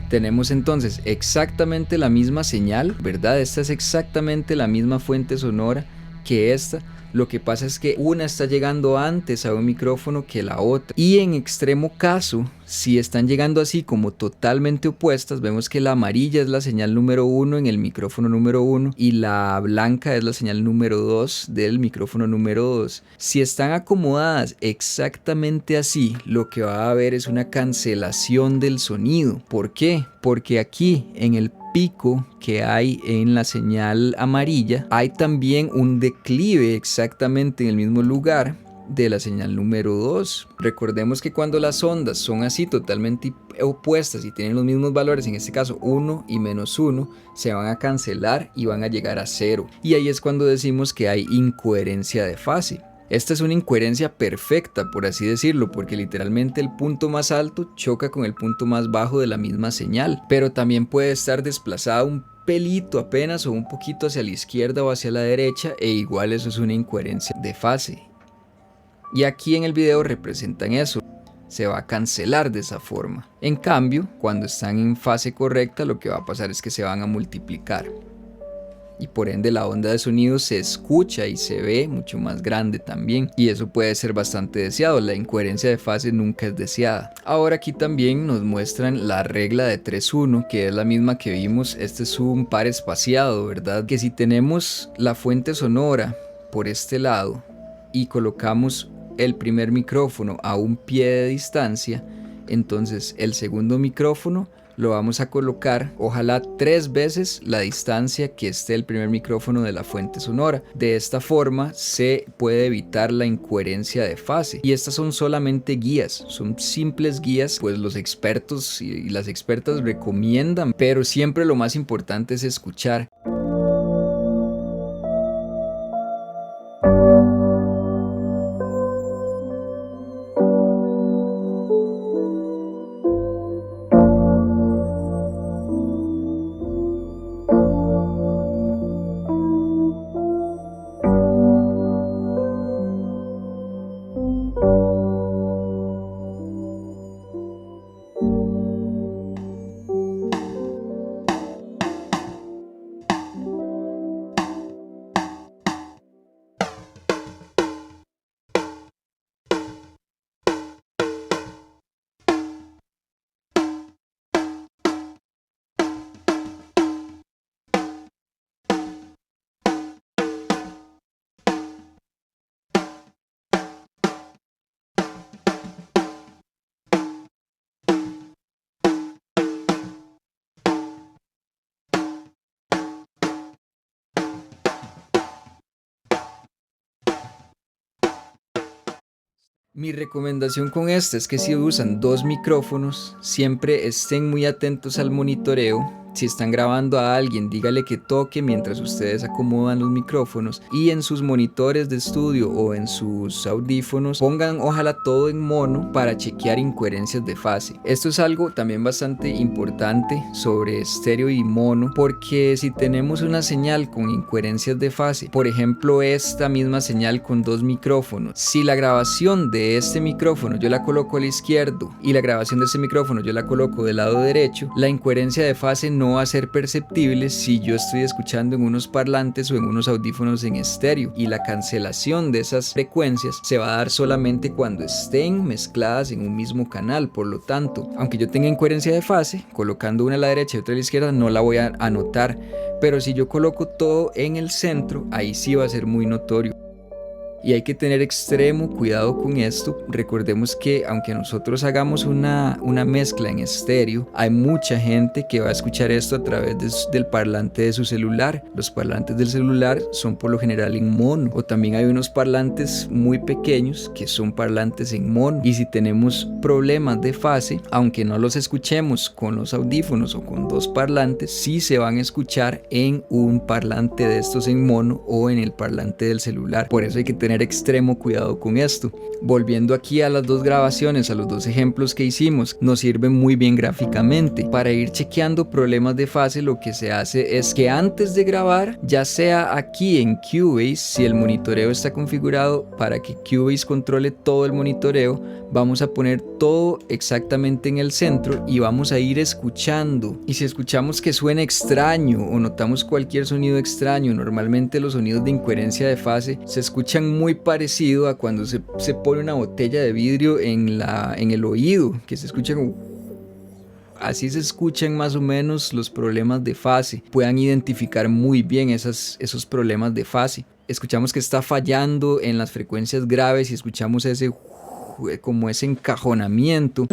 Tenemos entonces exactamente la misma señal, ¿verdad? Esta es exactamente la misma fuente sonora que esta. Lo que pasa es que una está llegando antes a un micrófono que la otra. Y en extremo caso, si están llegando así como totalmente opuestas, vemos que la amarilla es la señal número 1 en el micrófono número 1 y la blanca es la señal número 2 del micrófono número 2. Si están acomodadas exactamente así, lo que va a haber es una cancelación del sonido. ¿Por qué? Porque aquí en el pico que hay en la señal amarilla hay también un declive exactamente en el mismo lugar, de la señal número 2. Recordemos que cuando las ondas son así totalmente opuestas y tienen los mismos valores, en este caso 1 y -1, se van a cancelar y van a llegar a 0. Y ahí es cuando decimos que hay incoherencia de fase. Esta es una incoherencia perfecta, por así decirlo, porque literalmente el punto más alto choca con el punto más bajo de la misma señal, pero también puede estar desplazada un pelito apenas o un poquito hacia la izquierda o hacia la derecha, e igual eso es una incoherencia de fase. Y aquí en el video representan eso, se va a cancelar de esa forma. En cambio, cuando están en fase correcta, lo que va a pasar es que se van a multiplicar. Y por ende la onda de sonido se escucha y se ve mucho más grande también, y eso puede ser bastante deseado. La incoherencia de fase nunca es deseada. Ahora aquí también nos muestran la regla de 3-1, que es la misma que vimos. Este es un par espaciado, ¿verdad? Que si tenemos la fuente sonora por este lado y colocamos el primer micrófono a un pie de distancia, entonces el segundo micrófono lo vamos a colocar, ojalá 3 veces la distancia que esté el primer micrófono de la fuente sonora. De esta forma se puede evitar la incoherencia de fase. Y estas son solamente guías, son simples guías, pues los expertos y las expertas recomiendan, pero siempre lo más importante es escuchar. Mi recomendación con esta es que si usan 2 micrófonos, siempre estén muy atentos al monitoreo. Si están grabando a alguien, dígale que toque mientras ustedes acomodan los micrófonos, y en sus monitores de estudio o en sus audífonos pongan ojalá todo en mono para chequear incoherencias de fase. Esto es algo también bastante importante sobre estéreo y mono, porque si tenemos una señal con incoherencias de fase, por ejemplo esta misma señal con 2 micrófonos, si la grabación de este micrófono yo la coloco al izquierdo y la grabación de este micrófono yo la coloco del lado derecho, la incoherencia de fase no va a ser perceptible si yo estoy escuchando en unos parlantes o en unos audífonos en estéreo, y la cancelación de esas frecuencias se va a dar solamente cuando estén mezcladas en un mismo canal. Por lo tanto, aunque yo tenga incoherencia de fase, colocando una a la derecha y otra a la izquierda no la voy a notar, pero si yo coloco todo en el centro, ahí sí va a ser muy notorio. Y hay que tener extremo cuidado con esto. Recordemos que aunque nosotros hagamos una mezcla en estéreo, hay mucha gente que va a escuchar esto a través del parlante de su celular. Los parlantes del celular son por lo general en mono, o también hay unos parlantes muy pequeños que son parlantes en mono. Y si tenemos problemas de fase, aunque no los escuchemos con los audífonos o con 2 parlantes, sí se van a escuchar en un parlante de estos en mono o en el parlante del celular. Por eso hay que tener extremo cuidado con esto. Volviendo aquí a las 2 grabaciones, a los 2 ejemplos que hicimos, nos sirven muy bien gráficamente. Para ir chequeando problemas de fase, lo que se hace es que antes de grabar, ya sea aquí en Cubase, si el monitoreo está configurado para que Cubase controle todo el monitoreo, vamos a poner todo exactamente en el centro y vamos a ir escuchando. Y si escuchamos que suena extraño o notamos cualquier sonido extraño, normalmente los sonidos de incoherencia de fase se escuchan muy parecido a cuando se pone una botella de vidrio en el oído, que se escucha como... Así se escuchan más o menos los problemas de fase. Puedan identificar muy bien esos problemas de fase. Escuchamos que está fallando en las frecuencias graves y escuchamos como ese encajonamiento.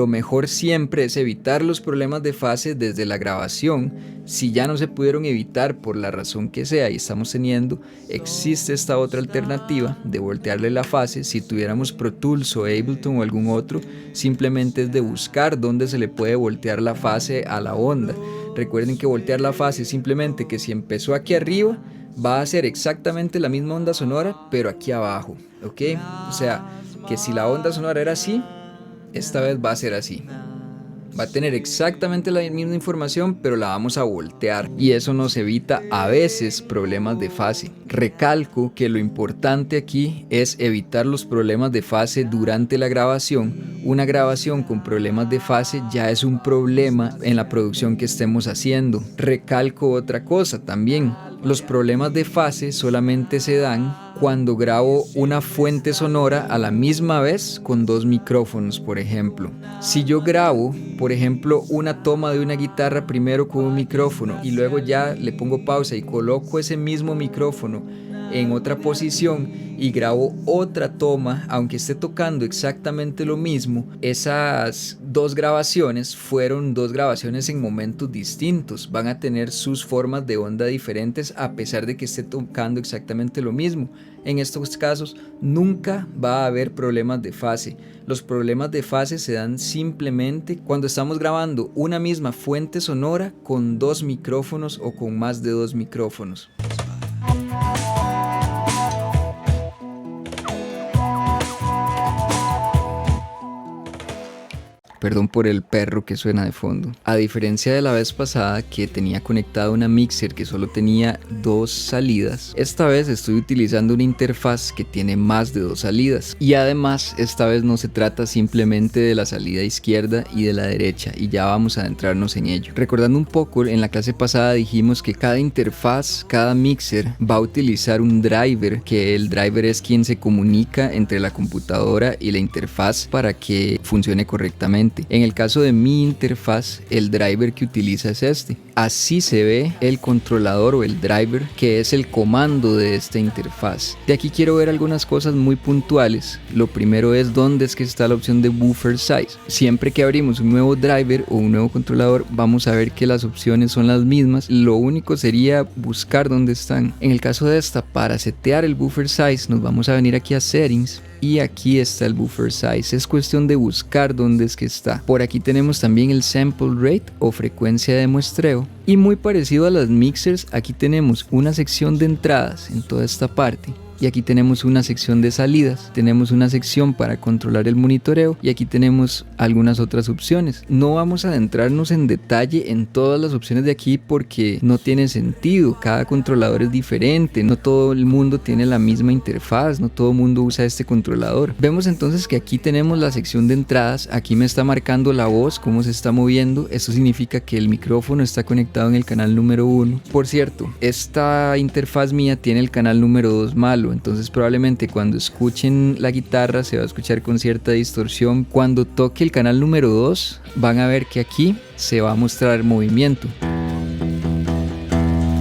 Lo mejor siempre es evitar los problemas de fase desde la grabación. Si ya no se pudieron evitar por la razón que sea y estamos teniendo, existe esta otra alternativa de voltearle la fase. Si tuviéramos Pro Tools o Ableton o algún otro, simplemente es de buscar dónde se le puede voltear la fase a la onda. Recuerden que voltear la fase es simplemente que si empezó aquí arriba, va a ser exactamente la misma onda sonora, pero aquí abajo, ¿ok? O sea, que si la onda sonora era así, esta vez va a ser así. Va a tener exactamente la misma información, pero la vamos a voltear. Y eso nos evita a veces problemas de fase. Recalco que lo importante aquí es evitar los problemas de fase durante la grabación. Una grabación con problemas de fase ya es un problema en la producción que estemos haciendo. Recalco otra cosa también. Los problemas de fase solamente se dan cuando grabo una fuente sonora a la misma vez con dos micrófonos, por ejemplo. Si yo grabo, por ejemplo, una toma de una guitarra primero con un micrófono y luego ya le pongo pausa y coloco ese mismo micrófono en otra posición y grabo otra toma, aunque esté tocando exactamente lo mismo, esas dos grabaciones fueron dos grabaciones en momentos distintos, van a tener sus formas de onda diferentes a pesar de que esté tocando exactamente lo mismo. En estos casos nunca va a haber problemas de fase. Los problemas de fase se dan simplemente cuando estamos grabando una misma fuente sonora con dos micrófonos o con más de dos micrófonos. Perdón por el perro que suena de fondo. A diferencia de la vez pasada que tenía conectada una mixer que solo tenía dos salidas, esta vez estoy utilizando una interfaz que tiene más de dos salidas. Y además esta vez no se trata simplemente de la salida izquierda y de la derecha, y ya vamos a adentrarnos en ello. Recordando un poco, en la clase pasada dijimos que cada interfaz, cada mixer va a utilizar un driver, que el driver es quien se comunica entre la computadora y la interfaz para que funcione correctamente. En el caso de mi interfaz, el driver que utiliza es este. Así se ve el controlador o el driver, que es el comando de esta interfaz. De aquí quiero ver algunas cosas muy puntuales. Lo primero es dónde es que está la opción de buffer size. Siempre que abrimos un nuevo driver o un nuevo controlador, vamos a ver que las opciones son las mismas. Lo único sería buscar dónde están. En el caso de esta, para setear el buffer size, nos vamos a venir aquí a settings. Y aquí está el buffer size, es cuestión de buscar dónde es que está. Por aquí tenemos también el sample rate o frecuencia de muestreo. Y muy parecido a las mixers, aquí tenemos una sección de entradas en toda esta parte. Y aquí tenemos una sección de salidas, tenemos una sección para controlar el monitoreo y aquí tenemos algunas otras opciones. No vamos a adentrarnos en detalle en todas las opciones de aquí porque no tiene sentido, cada controlador es diferente, no todo el mundo tiene la misma interfaz, no todo el mundo usa este controlador. Vemos entonces que aquí tenemos la sección de entradas, aquí me está marcando la voz, cómo se está moviendo, esto significa que el micrófono está conectado en el canal número 1. Por cierto, esta interfaz mía tiene el canal número 2 malo. Entonces probablemente cuando escuchen la guitarra se va a escuchar con cierta distorsión. Cuando toque el canal número 2 van a ver que aquí se va a mostrar movimiento.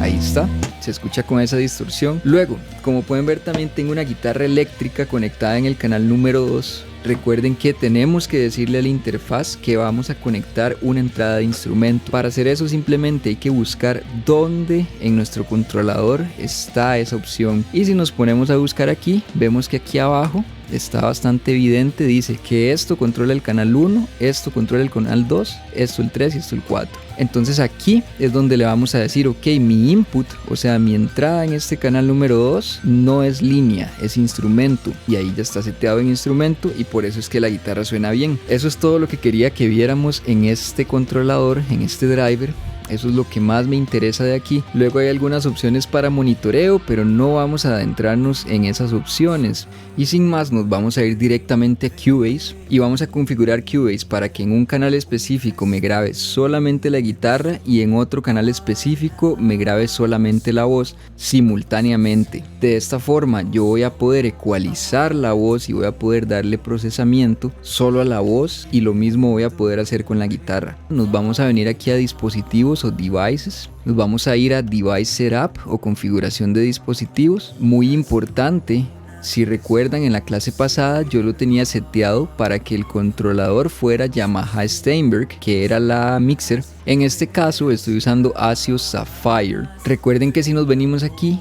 Ahí está, se escucha con esa distorsión. Luego, como pueden ver, también tengo una guitarra eléctrica conectada en el canal número 2. Recuerden que tenemos que decirle a la interfaz que vamos a conectar una entrada de instrumento. Para hacer eso simplemente hay que buscar dónde en nuestro controlador está esa opción. Y si nos ponemos a buscar aquí, vemos que aquí abajo está bastante evidente, dice que esto controla el canal 1, esto controla el canal 2, esto el 3 y esto el 4. Entonces aquí es donde le vamos a decir, ok, mi input, o sea, mi entrada en este canal número 2 no es línea, es instrumento. Y ahí ya está seteado en instrumento y por eso es que la guitarra suena bien. Eso es todo lo que quería que viéramos en este controlador, en este driver. Eso es lo que más me interesa de aquí. Luego hay algunas opciones para monitoreo, pero no vamos a adentrarnos en esas opciones. Y sin más nos vamos a ir directamente a Cubase y vamos a configurar Cubase para que en un canal específico me grabe solamente la guitarra y en otro canal específico me grabe solamente la voz simultáneamente. De esta forma yo voy a poder ecualizar la voz y voy a poder darle procesamiento solo a la voz, y lo mismo voy a poder hacer con la guitarra. Nos vamos a venir aquí a dispositivos o devices, nos vamos a ir a device setup o configuración de dispositivos. Muy importante, Si recuerdan, en la clase pasada yo lo tenía seteado para que el controlador fuera Yamaha Steinberg, que era la mixer. En este caso estoy usando ASIO Sapphire. Recuerden que si nos venimos aquí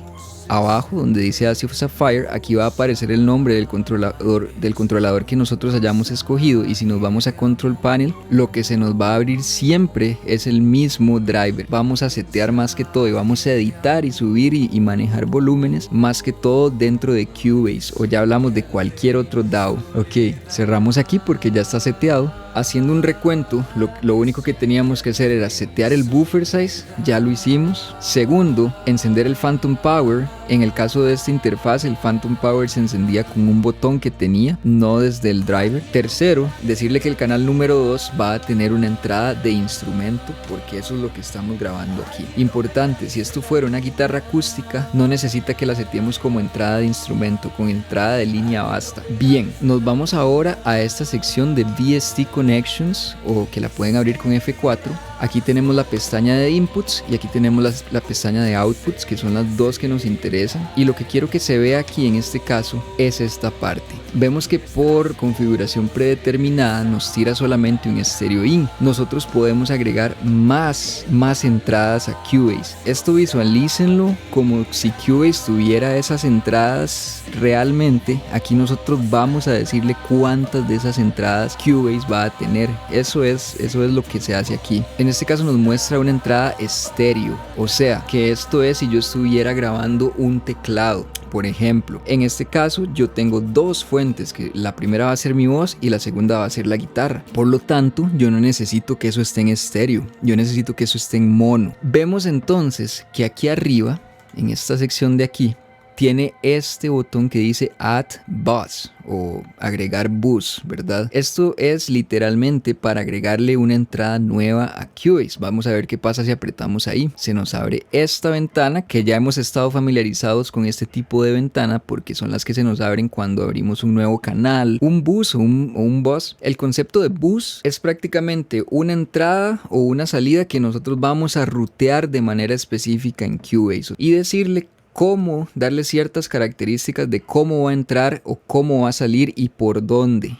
abajo donde dice ASIO Sapphire, aquí va a aparecer el nombre del controlador que nosotros hayamos escogido, y si nos vamos a Control Panel, lo que se nos va a abrir siempre es el mismo driver. Vamos a setear más que todo y vamos a editar y subir y manejar volúmenes más que todo dentro de Cubase, o ya hablamos de cualquier otro DAW. Ok, cerramos aquí porque ya está seteado. Haciendo un recuento, lo único que teníamos que hacer era setear el buffer size, ya lo hicimos. Segundo, encender el Phantom Power. En el caso de esta interfaz, el Phantom Power se encendía con un botón que tenía, no desde el driver. Tercero, decirle que el canal número 2 va a tener una entrada de instrumento, porque eso es lo que estamos grabando aquí. Importante, si esto fuera una guitarra acústica, no necesita que la seteemos como entrada de instrumento, con entrada de línea basta. Bien, nos vamos ahora a esta sección de VST Connections, o que la pueden abrir con F4. Aquí tenemos la pestaña de inputs y aquí tenemos la pestaña de outputs, que son las dos que nos interesan, y lo que quiero que se vea aquí en este caso es esta parte. Vemos que por configuración predeterminada nos tira solamente un stereo in. Nosotros podemos agregar más entradas a Cubase. Esto visualícenlo como si Cubase tuviera esas entradas realmente. Aquí nosotros vamos a decirle cuántas de esas entradas Cubase va a tener. Eso es lo que se hace aquí. En este caso nos muestra una entrada estéreo, o sea que esto es si yo estuviera grabando un teclado. Por ejemplo, en este caso yo tengo dos fuentes, que la primera va a ser mi voz y la segunda va a ser la guitarra. Por lo tanto, yo no necesito que eso esté en estéreo, yo necesito que eso esté en mono. Vemos entonces que aquí arriba, en esta sección de aquí, tiene este botón que dice Add Bus o agregar bus, ¿verdad? Esto es literalmente para agregarle una entrada nueva a Cubase. Vamos a ver qué pasa si apretamos ahí. Se nos abre esta ventana, que ya hemos estado familiarizados con este tipo de ventana porque son las que se nos abren cuando abrimos un nuevo canal, un bus o un bus. El concepto de bus es prácticamente una entrada o una salida que nosotros vamos a rutear de manera específica en Cubase y decirle cómo, darle ciertas características de cómo va a entrar o cómo va a salir y por dónde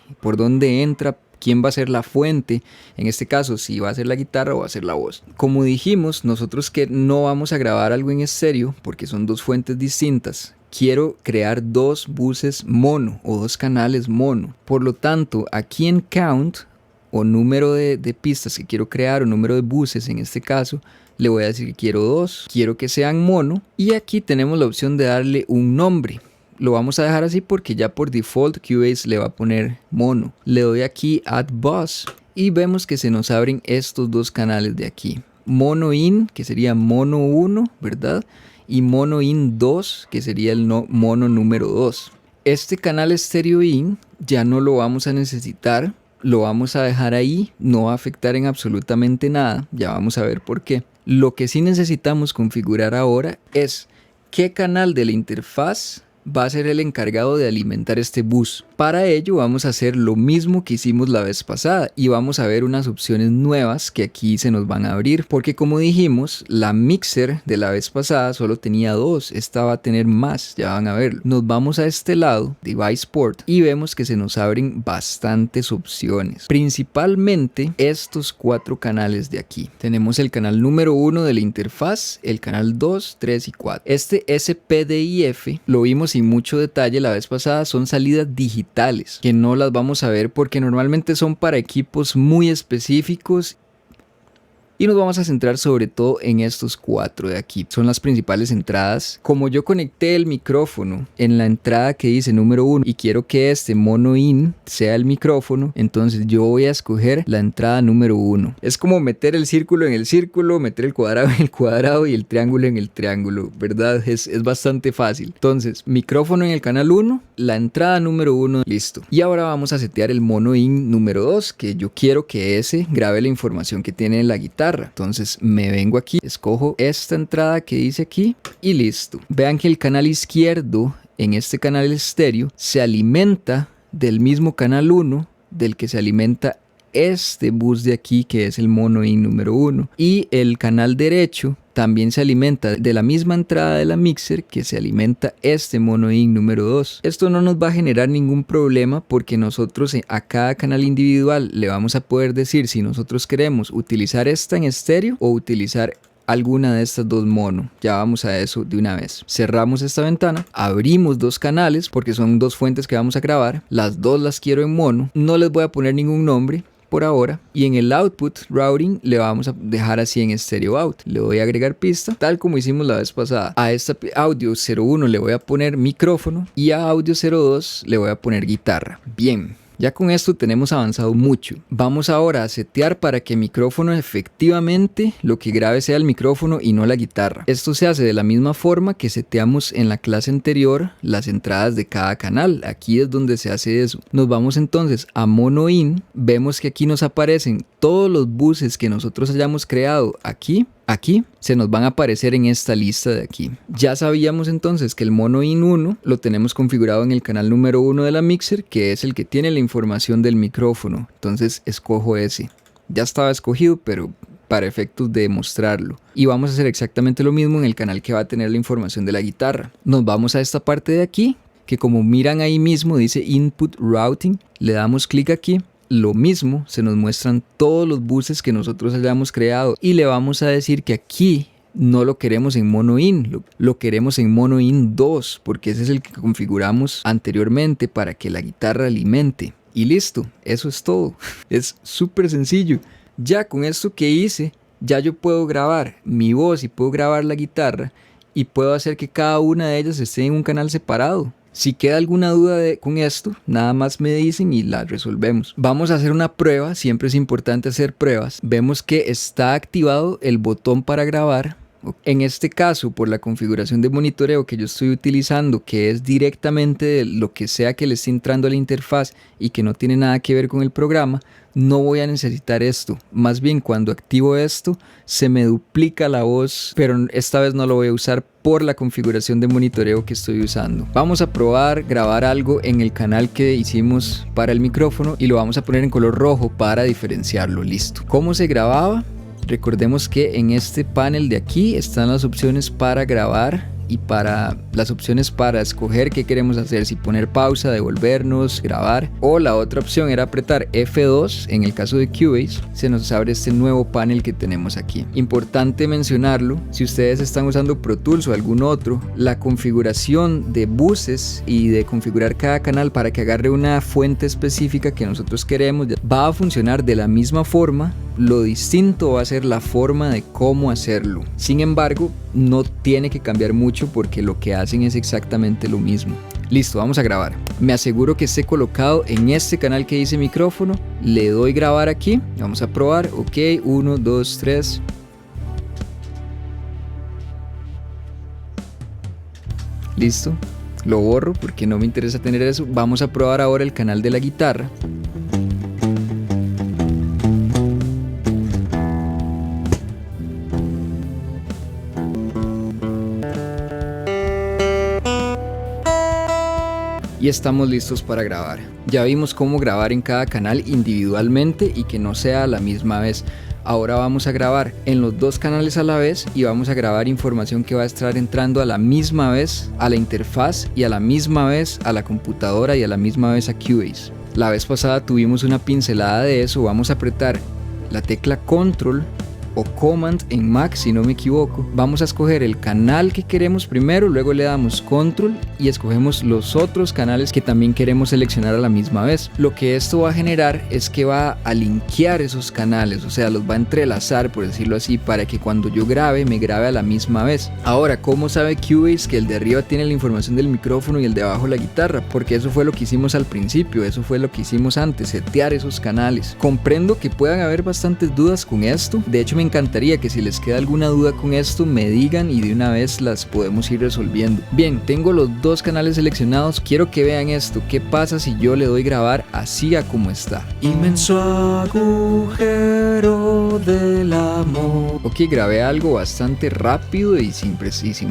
entra, quién va a ser la fuente, en este caso si va a ser la guitarra o va a ser la voz. Como dijimos, nosotros que no vamos a grabar algo en estéreo porque son dos fuentes distintas, quiero crear dos buses mono o dos canales mono. Por lo tanto, aquí en count o número de pistas que quiero crear o número de buses en este caso, le voy a decir que quiero dos, quiero que sean mono, y aquí tenemos la opción de darle un nombre. Lo vamos a dejar así porque ya por default Cubase le va a poner mono. Le doy aquí Add Bus y vemos que se nos abren estos dos canales de aquí. Mono in, que sería mono 1, ¿verdad? Y mono in 2, que sería el mono número 2. Este canal stereo in ya no lo vamos a necesitar. Lo vamos a dejar ahí, no va a afectar en absolutamente nada, ya vamos a ver por qué. Lo que sí necesitamos configurar ahora es qué canal de la interfaz va a ser el encargado de alimentar este bus. Para ello vamos a hacer lo mismo que hicimos la vez pasada y vamos a ver unas opciones nuevas que aquí se nos van a abrir, porque como dijimos, la mixer de la vez pasada solo tenía dos, esta va a tener más, ya van a ver. Nos vamos a este lado, Device Port, y vemos que se nos abren bastantes opciones, principalmente estos cuatro canales de aquí. Tenemos el canal número 1 de la interfaz, el canal 2, 3 y 4. Este SPDIF lo vimos sin mucho detalle la vez pasada, son salidas digitales que no las vamos a ver porque normalmente son para equipos muy específicos. Y nos vamos a centrar sobre todo en estos cuatro de aquí. Son las principales entradas. Como yo conecté el micrófono en la entrada que dice número 1 y quiero que este mono in sea el micrófono, entonces yo voy a escoger la entrada número 1. Es como meter el círculo en el círculo, meter el cuadrado en el cuadrado y el triángulo en el triángulo, ¿verdad? Es bastante fácil. Entonces, micrófono en el canal 1, la entrada número 1, listo. Y ahora vamos a setear el mono in número 2, que yo quiero que ese grabe la información que tiene la guitarra. Entonces me vengo aquí, escojo esta entrada que dice aquí y listo. Vean que el canal izquierdo en este canal estéreo se alimenta del mismo canal 1 del que se alimenta este bus de aquí, que es el mono in número 1, y el canal derecho también se alimenta de la misma entrada de la mixer que se alimenta este mono in número 2. Esto no nos va a generar ningún problema porque nosotros a cada canal individual le vamos a poder decir si nosotros queremos utilizar esta en estéreo o utilizar alguna de estas dos mono. Ya vamos a eso de una vez. Cerramos esta ventana, abrimos dos canales porque son dos fuentes que vamos a grabar. Las dos las quiero en mono. No les voy a poner ningún nombre por ahora, y en el output routing le vamos a dejar así en stereo out. Le voy a agregar pista tal como hicimos la vez pasada. A esta audio 01 le voy a poner micrófono y a audio 02 le voy a poner guitarra. Bien, ya con esto tenemos avanzado mucho. Vamos ahora a setear para que el micrófono efectivamente lo que grabe sea el micrófono y no la guitarra. Esto se hace de la misma forma que seteamos en la clase anterior las entradas de cada canal. Aquí es donde se hace eso. Nos vamos entonces a mono in. Vemos que aquí nos aparecen todos los buses que nosotros hayamos creado aquí se nos van a aparecer en esta lista de aquí. Ya sabíamos entonces que el mono in 1 lo tenemos configurado en el canal número 1 de la mixer, que es el que tiene la información del micrófono. Entonces escojo ese. Ya estaba escogido, pero para efectos de mostrarlo. Y vamos a hacer exactamente lo mismo en el canal que va a tener la información de la guitarra. Nos vamos a esta parte de aquí, que como miran ahí mismo dice Input Routing. Le damos clic aquí. Lo mismo, se nos muestran todos los buses que nosotros hayamos creado y le vamos a decir que aquí no lo queremos en mono in, lo queremos en mono in 2 porque ese es el que configuramos anteriormente para que la guitarra alimente. Y listo, eso es todo. Es súper sencillo. Ya con esto que hice, ya yo puedo grabar mi voz y puedo grabar la guitarra y puedo hacer que cada una de ellas esté en un canal separado. Si queda alguna duda con esto, nada más me dicen y la resolvemos. Vamos a hacer una prueba, siempre es importante hacer pruebas. Vemos que está activado el botón para grabar. En este caso, por la configuración de monitoreo que yo estoy utilizando, que es directamente de lo que sea que le esté entrando a la interfaz y que no tiene nada que ver con el programa, no voy a necesitar esto. Más bien cuando activo esto, se me duplica la voz, pero esta vez no lo voy a usar por la configuración de monitoreo que estoy usando. Vamos a probar grabar algo en el canal que hicimos para el micrófono y lo vamos a poner en color rojo para diferenciarlo. Listo. ¿Cómo se grababa? Recordemos que en este panel de aquí están las opciones para grabar y para las opciones para escoger qué queremos hacer, si poner pausa, devolvernos, grabar, o la otra opción era apretar F2. En el caso de Cubase se nos abre este nuevo panel que tenemos aquí. Importante mencionarlo, si ustedes están usando Pro Tools o algún otro, la configuración de buses y de configurar cada canal para que agarre una fuente específica que nosotros queremos va a funcionar de la misma forma. Lo distinto va a ser la forma de cómo hacerlo. Sin embargo, no tiene que cambiar mucho porque lo que hacen es exactamente lo mismo. Listo, vamos a grabar. Me aseguro que esté colocado en este canal que dice micrófono. Le doy grabar aquí. Vamos a probar. Ok, 1, 2, 3. Listo. Lo borro porque no me interesa tener eso. Vamos a probar ahora el canal de la guitarra. Y estamos listos para grabar. Ya vimos cómo grabar en cada canal individualmente y que no sea a la misma vez. Ahora vamos a grabar en los dos canales a la vez y vamos a grabar información que va a estar entrando a la misma vez a la interfaz y a la misma vez a la computadora y a la misma vez a Cubase. La vez pasada tuvimos una pincelada de eso. Vamos a apretar la tecla Control o Command en Mac si no me equivoco. Vamos a escoger el canal que queremos primero, luego le damos Control y escogemos los otros canales que también queremos seleccionar a la misma vez. Lo que esto va a generar es que va a linkear esos canales, o sea, los va a entrelazar, por decirlo así, para que cuando yo grabe, me grabe a la misma vez. Ahora, ¿cómo sabe Cubase que el de arriba tiene la información del micrófono y el de abajo la guitarra? Porque eso fue lo que hicimos al principio, eso fue lo que hicimos antes, setear esos canales. Comprendo que puedan haber bastantes dudas con esto. De hecho, me encantaría que si les queda alguna duda con esto me digan y de una vez las podemos ir resolviendo. Bien, tengo los dos canales seleccionados. Quiero que vean esto. ¿Qué pasa si yo le doy grabar así a como está? Inmenso agujero del amor. Ok, grabé algo bastante rápido y sin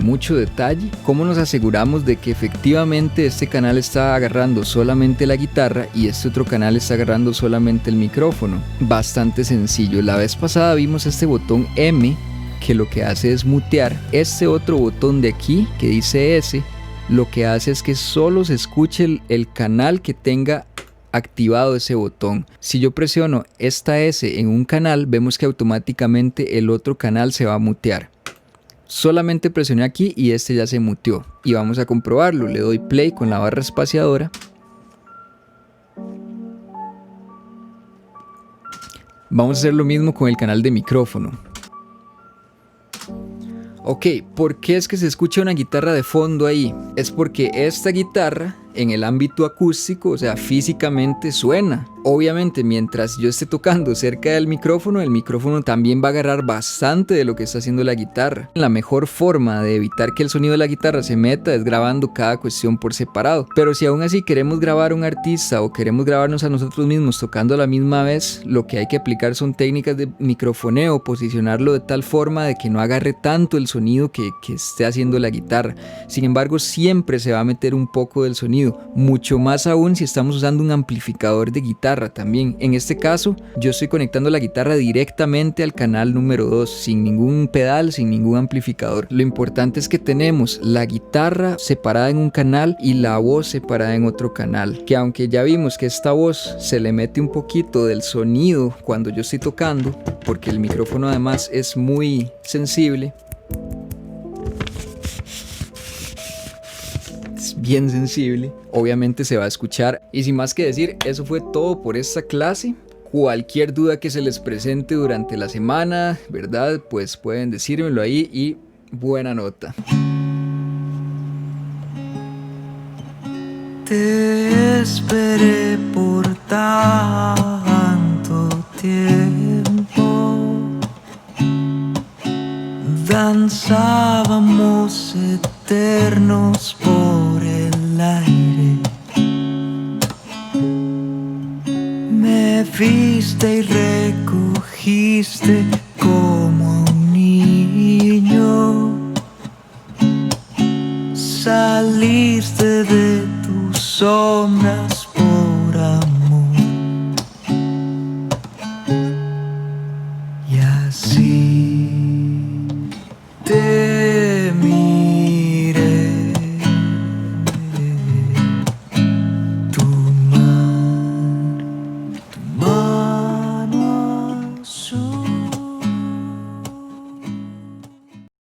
mucho detalle. ¿Cómo nos aseguramos de que efectivamente este canal está agarrando solamente la guitarra y este otro canal está agarrando solamente el micrófono? Bastante sencillo. La vez pasada vimos este botón M que lo que hace es mutear. Este otro botón de aquí que dice S, lo que hace es que solo se escuche el canal que tenga activado ese botón. Si yo presiono esta S en un canal, vemos que automáticamente el otro canal se va a mutear. Solamente presioné aquí y este ya se muteó. Y vamos a comprobarlo. Le doy play con la barra espaciadora. Vamos a hacer lo mismo con el canal de micrófono. Ok, ¿por qué es que se escucha una guitarra de fondo ahí? Es porque esta guitarra en el ámbito acústico, o sea, físicamente suena. Obviamente, mientras yo esté tocando cerca del micrófono, el micrófono también va a agarrar bastante de lo que está haciendo la guitarra. La mejor forma de evitar que el sonido de la guitarra se meta es grabando cada cuestión por separado. Pero si aún así queremos grabar a un artista o queremos grabarnos a nosotros mismos tocando a la misma vez, lo que hay que aplicar son técnicas de microfoneo, posicionarlo de tal forma de que no agarre tanto el sonido que esté haciendo la guitarra. Sin embargo, siempre se va a meter un poco del sonido. Mucho más aún si estamos usando un amplificador de guitarra también. En este caso, yo estoy conectando la guitarra directamente al canal número 2, sin ningún pedal, sin ningún amplificador. Lo importante es que tenemos la guitarra separada en un canal y la voz separada en otro canal. Que aunque ya vimos que esta voz se le mete un poquito del sonido cuando yo estoy tocando, porque el micrófono además es muy sensible. Bien sensible, obviamente se va a escuchar. Y sin más que decir, eso fue todo por esta clase. Cualquier duda que se les presente durante la semana, ¿verdad? Pues pueden decírmelo ahí y buena nota. Te esperé por tanto tiempo, danzábamos eternos por el aire. Me viste y recogiste con